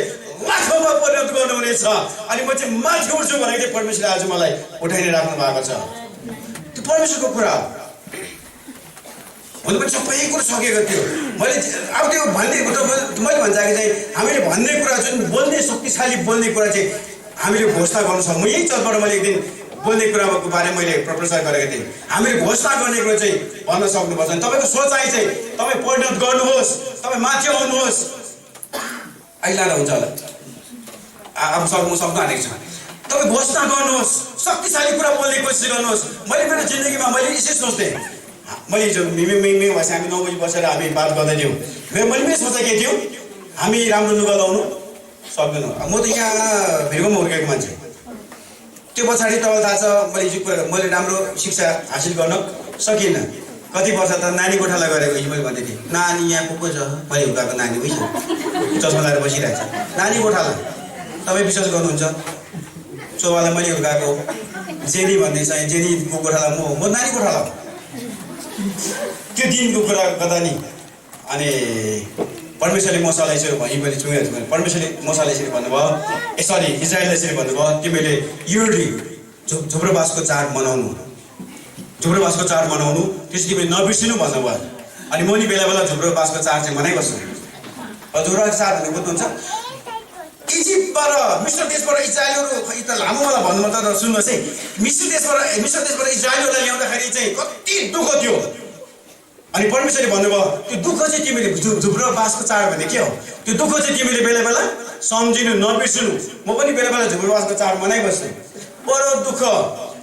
लाखौँमा परिणत गर्नुहुनेछ अनि म चाहिँ माथि उठ्छु भनेको चाहिँ परमेश्वरले आज मलाई उठाइ नै राख्नु भएको छ त्यो परमेश्वरको कुरा हो हुनु पनि सबै कुरो सकेको थियो मैले अब त्यो भन्ने मैले भन्छ कि चाहिँ हामीले भन्ने कुरा जुन बोल्ने शक्तिशाली बोल्ने कुरा चाहिँ हामीले घोषणा गर्नु सक्छौँ यही चलबाट मैले एक दिन बोल्ने कुराको बारे मैले प्रचार गरेको थिएँ हामीले घोषणा गर्ने कुरो चाहिँ भन्न सक्नुपर्छ तपाईँको सोचाइ चाहिँ तपाईँ परिणत गर्नुहोस् तपाईँ माथि आउनुहोस् अहिले हुन्छ होला अब सक्नु हालेको छ तपाईँ घोषणा गर्नुहोस् शक्तिशाली कुरा बोल्ने कोसिस गर्नुहोस् मैले मेरो जिन्दगीमा मैले यसै सोच्थेँ मैले हिजो मिङ भएपछि हामी 9 बजी बसेर हामी बात गर्दै थियौँ मैले सोचेँ के थियो हामी राम्रो लुगा लाउनु सक्दैनौँ म त यहाँ भिरगोमा हुर्केको मान्छे त्यो पछाडि तपाईँलाई थाहा छ मैले हिजो कुरा मैले राम्रो शिक्षा हासिल गर्न सकिनँ कति वर्ष त नानी गोठाला गरेको हिजो मैले भन्दै थिएँ नानी यहाँ को छ मैले हुर्काएको नानी उही छ चस्मा लगाएर बसिरहेको छ नानी गोठाला तपाईँ विश्वास गर्नुहुन्छ चोबालाई मैले हुर्काएको जेनी भन्ने छ जेनीको गोठाला म नानी गोठाला त्यो दिनको कुरा गर्दा नि अनि परमेश्वरले मसालाई यसरी भनी पनि छुँगेको छु परमेश्वरले मसालाई यसरी भन्नुभयो सरी इजरायलले यसरी भन्नुभयो तिमीले युडी झुब्रोबासको चाड मनाउनु त्यसरी तिमीले नबिर्सिनु भन्नुभयो अनि म नि बेला बेला झुब्रोबासको चाड चाहिँ मनाइबस्छु झुब्रोबासको चाड भन्ने बुझ्नुहुन्छ इजिप्टबाट मिश्र देशबाट इजरायलहरू खै त लामो मलाई भन्नु त सुन्नुहोस् है मिश्र देशबाट इजरायलहरूलाई ल्याउँदाखेरि चाहिँ कति दुःख थियो अनि परमेश्वरले भन्नुभयो त्यो दुःख चाहिँ तिमीले झुब्रोबासको चाड भन्ने के हो त्यो दुःख चाहिँ तिमीले बेला बेला सम्झिनु नबिर्सिनु म पनि बेला बेला झुब्रोबासको चाड मनाइबस्छु बडो दुःख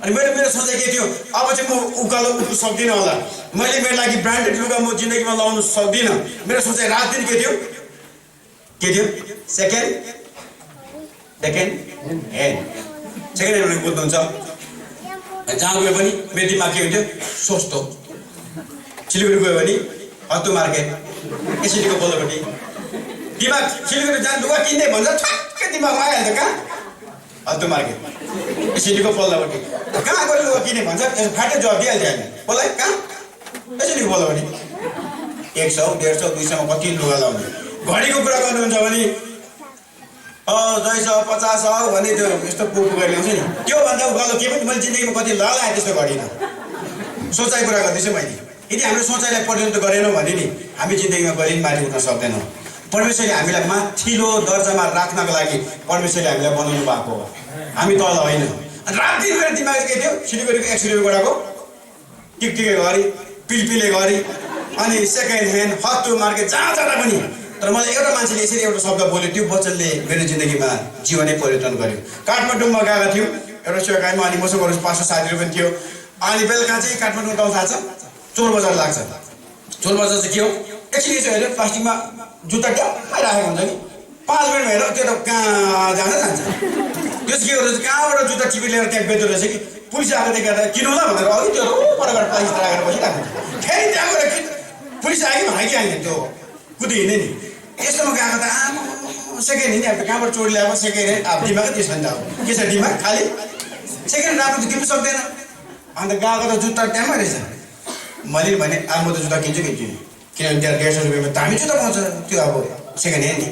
अनि मेरो सोचाइ के थियो अब चाहिँ म उकालो उठ्नु सक्दिनँ होला मैले मेरो लागि ब्रान्डेड लुगा म जिन्दगीमा लाउनु सक्दिनँ मेरो सोचाइ रात दिन के थियो सेकेन्ड ह्यान्ड बुझ्नुहुन्छ जहाँ गयो पनि मेरो दिमाग के हुन्थ्यो सस्तो सिलगढी गयो भने हत्तु मार्केट एसिडीको पल्लोपट्टि दिमाग सिलगढी जहाँ लुगा किन्दै भन्छ ठ्याक्कै दिमागमा आइहाल्छ कहाँ हत्तु मार्केट एसिडीको पल्लोपट्टि कहाँ गएर लुगा किने भन्छ फाटे जवाब दिइहाल्छ हामी बोलाइ कहाँ एसिडीको पल्लोपट्टि 100, 150, 200 कति लुगा लाउने घडीको कुरा गर्नुहुन्छ भने 200, 50 भने त्यो यस्तो पुगेर ल्याउँछ नि त्योभन्दा उकालो के पनि मैले जिन्दगीमा कति लगाएँ त्यस्तो घडीमा सोचाइ कुरा गर्दैछु मैले यदि हाम्रो सोचाइलाई परिणत गरेनौँ भने नि हामी जिन्दगीमा कहिले माथि उठ्न सक्दैनौँ परमेश्वरले हामीलाई माथिल्लो दर्जामा राख्नको लागि परमेश्वरले हामीलाई बनाउनु भएको हो हामी तल होइन अनि रात दिन मेरो दिमाग के थियो सिलगढीको 100 रुपियाँ गोडाको टिकटिके गरी पिलपिले गरी अनि सेकेन्ड ह्यान्ड हत्तु मार्केट जहाँ जाँदा पनि तर मलाई एउटा मान्छेले यसरी एउटा शब्द बोल्यो त्यो वचनले मेरो जिन्दगीमा जीवनै परिवर्तन गर्यो काठमाडौँमा गएका थियौँ एउटा सेवाकाईमा अनि मसँग अरू 500 साथीहरू पनि थियो अनि बेलुका चाहिँ काठमाडौँ गाउँ थाहा छ चोर बजार लाग्छ चोर बजार चाहिँ के हो एकछिन यसो हेऱ्यो प्लास्टिकमा जुत्ता ट्याप्पै राखेको हुन्छ कि 5 मिनट हेर त्यो त कहाँ जान्छ त्यो चाहिँ के गर्छ कहाँबाट जुत्ता टिपी लिएर त्यहाँ बेच्दो रहेछ कि पुलिस आएको देखेर किनौँ ल भनेर अघि त्यो परबाट प्लास्टिक राखेर बसिरहेको फेरि त्यहाँ गएर पुलिस आयो कि भाइ आयो त्यो कुदी हिँड्ने नि यस्तोमा गएको त आमा सेकेन्ड हिँड्ने अब कहाँबाट चोरी ल्याएको सेकेन्ड ह्यान्ड अब दिमागै त्यसो नि त अब के छ दिमाग खालि सेकेन्ड राम्रो त किन्नु सक्दैन अन्त गएको त जुत्ता ट्याम्मै रहेछ मैले भने अब म त जुत्ता किन्छु किनभने त्यहाँ 150 रुपियाँमा दामी जुत्ता पाउँछ त्यो अब सेकेन्ड ह्यान्ड नि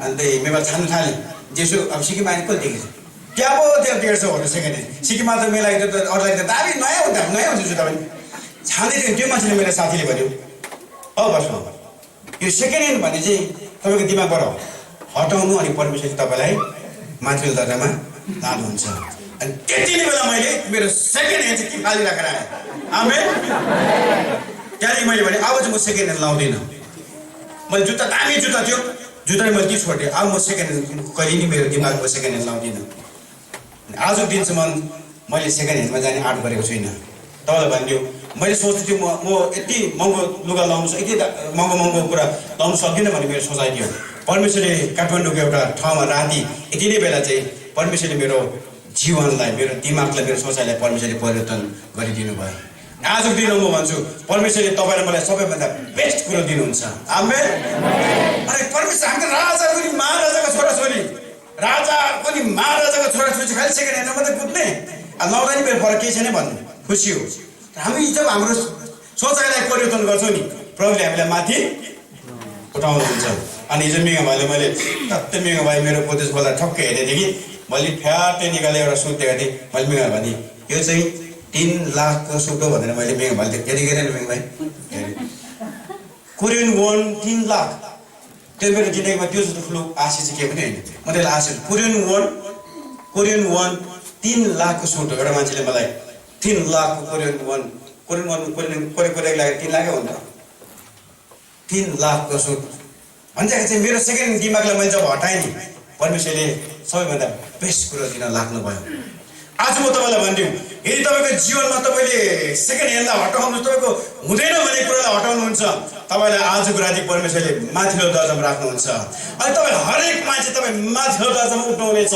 अन्त मेमा छान्नु थालेँ जेसो अब सिक्किम आएर कहिले देखेछ क्या पो त्यो 150 हो सेकेन्ड ह्यान्ड सिक्किममा त मेलाई त अरूलाई त दामी नयाँ हुन्छ जुत्ता पनि छान्दै थियो त्यो मान्छेले मेरो साथीले भन्यो बस्नु यो सेकेन्ड ह्यान्ड भने चाहिँ तपाईँको दिमागबाट हटाउनु अनि परमेश्वरले तपाईँलाई माथिल्लो दर्जामा लानुहुन्छ। अनि त्यति नै बेला मैले मेरो सेकेन्ड ह्यान्ड चाहिँ खाली राखेर आएँ। आमेन। त्यहाँदेखि मैले भने अब चाहिँ म सेकेन्ड ह्यान्ड लाउँदिनँ। मैले जुत्ता दामी जुत्ता थियो, जुत्ता मैले ती छोडेँ। अब म सेकेन्ड ह्यान्ड कहिले नि मेरो दिमागमा सेकेन्ड ह्यान्ड लाउँदिनँ। आजको दिनसम्म मैले सेकेन्ड ह्यान्डमा जाने आँट गरेको छुइनँ। तपाईँलाई भनिदियो, मैले सोच्थेँ म यति महँगो लुगा लाउनु यति महँगो कुरा लाउनु सक्दिनँ भन्ने मेरो सोचाइ थियो। परमेश्वरले काठमाडौँको एउटा ठाउँमा राति यति नै बेला चाहिँ परमेश्वरले मेरो जीवनलाई, मेरो दिमागलाई, मेरो सोचाइलाई परमेश्वरले परिवर्तन गरिदिनु भयो। आजको दिनमा म भन्छु परमेश्वरले तपाईँलाई मलाई सबैभन्दा बेस्ट कुरो दिनुहुन्छ। आमेन। अरे परमेश्वर हाम्रो राजा पनि महाराजाको छोराछोरी, राजा पनि महाराजाको छोराछोरी खालि सेकेन्ड ह्यान्डमा मात्रै कुद्ने लाउँदा नि मेरो फरक केही छैन भन्नु खुसी हो। हामी जब हाम्रो सोचाइलाई परिवर्तन गर्छौँ नि प्रभुले हामीलाई माथि उठाउनुहुन्छ। अनि हिजो मेघा भाइले मैले टक्कै मेघा भाइ मेरो उपदेश बोल्दा ठक्कै हेरेदेखि मैले फ्याटै निकालेर एउटा सुट दिएको थिएँ। मैले मेघा भने यो चाहिँ 3 लाखको सुट हो भनेर मैले मेघा भाइले हेरेको हेरेन मेघा भाइ कोरियन वोन 3 लाख। त्यो मेरो जिन्दगीमा त्यो जस्तो ठुलो आशा चाहिँ केही पनि होइन। म त्यसलाई आशा कोरियन वोन 3 लाखको सुट हो। एउटा मान्छेले मलाई 3 लाखको कोरियन वोन कोरियन लाग्यो 3 लाखै हो नि त। 3 लाखको सुट भन्छ चाहिँ मेरो सेकेन्ड दिमागलाई मैले जब हटाएँ नि परमेश्वरले सबैभन्दा बेस्ट कुरो दिन लाग्नुभयो। आज म तपाईँलाई भनिदिउँ, यदि तपाईँको जीवनमा तपाईँले सेकेन्ड ह्यान्डलाई हटाउनु तपाईँको हुँदैन भन्ने कुरालाई हटाउनुहुन्छ, तपाईँलाई आजको राति परमेश्वरले माथिल्लो दर्जामा राख्नुहुन्छ। अनि तपाईँ हरेक मान्छे तपाईँ माथिल्लो दर्जामा उठ्नुहुनेछ।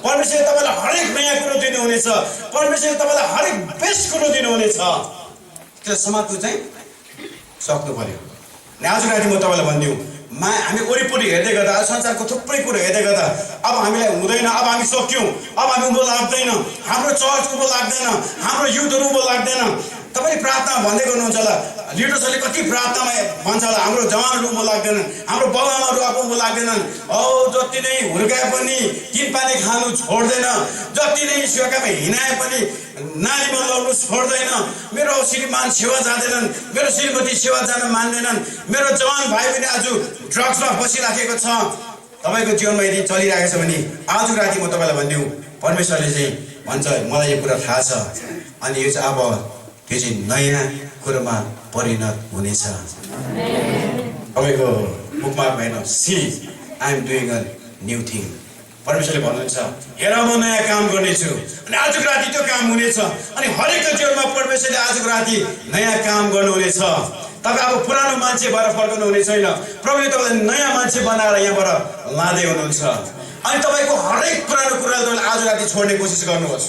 परमेश्वरले तपाईँलाई हरेक नयाँ कुरो दिनुहुनेछ। परमेश्वरले तपाईँलाई हरेक बेस्ट कुरो दिनुहुनेछ। त्यसलाई समात्नु चाहिँ सक्नु पर्यो। अनि आजको राति म तपाईँलाई भनिदिउँ, हामी वरिपरि हेर्दै गर्दा संसारको थुप्रै कुरो हेर्दै गर्दा अब हामीलाई हुँदैन, अब हामी सक्यौँ, अब हामी उँभो लाग्दैन, हाम्रो चर्च उँभो लाग्दैन, हाम्रो युथहरू उँभो लाग्दैन। तपाईँले प्रार्थना भन्दै गर्नुहुन्छ होला, लिडर्सहरूले कति प्रार्थनामा भन्छ होला हाम्रो जवानहरू उँभो लाग्दैनन्, हाम्रो बाबुआमाहरू अब उँभो लाग्दैनन्। जति नै हुर्काए पनि 3 पानी खानु छोड्दैन, जति नै सुकामा हिँडाए पनि नालीमा लाउनु छोड्दैन, मेरो श्रीमान सेवा जाँदैनन्, मेरो श्रीमती सेवा जान मान्दैनन्, मेरो जवान भाइ पनि आज ड्रग्समा बसिराखेको छ। तपाईँको जीवनमा यदि चलिरहेको छ भने आजको राति म तपाईँलाई भनिदिउँ, परमेश्वरले चाहिँ भन्छ मलाई यो कुरा थाहा छ। अनि यो चाहिँ अब त्यो चाहिँ नयाँ कुरोमा परिणत हुनेछ। तपाईँको बुकमा भएन see I am doing a new thing. परमेश्वरले भन्नुहुन्छ हेर म नयाँ काम गर्नेछु। अनि आजको राति त्यो काम हुनेछ। अनि हरेकको जीवनमा परमेश्वरले आजको राति नयाँ काम गर्नुहुनेछ। तपाईँ अब पुरानो मान्छे भएर फर्कनु हुने छैन। प्रभुले तपाईँलाई नयाँ मान्छे बनाएर यहाँबाट लाँदै हुनुहुन्छ। अनि तपाईँको हरेक पुरानो कुरालाई तपाईँले आज राति छोड्ने कोसिस गर्नुहोस्।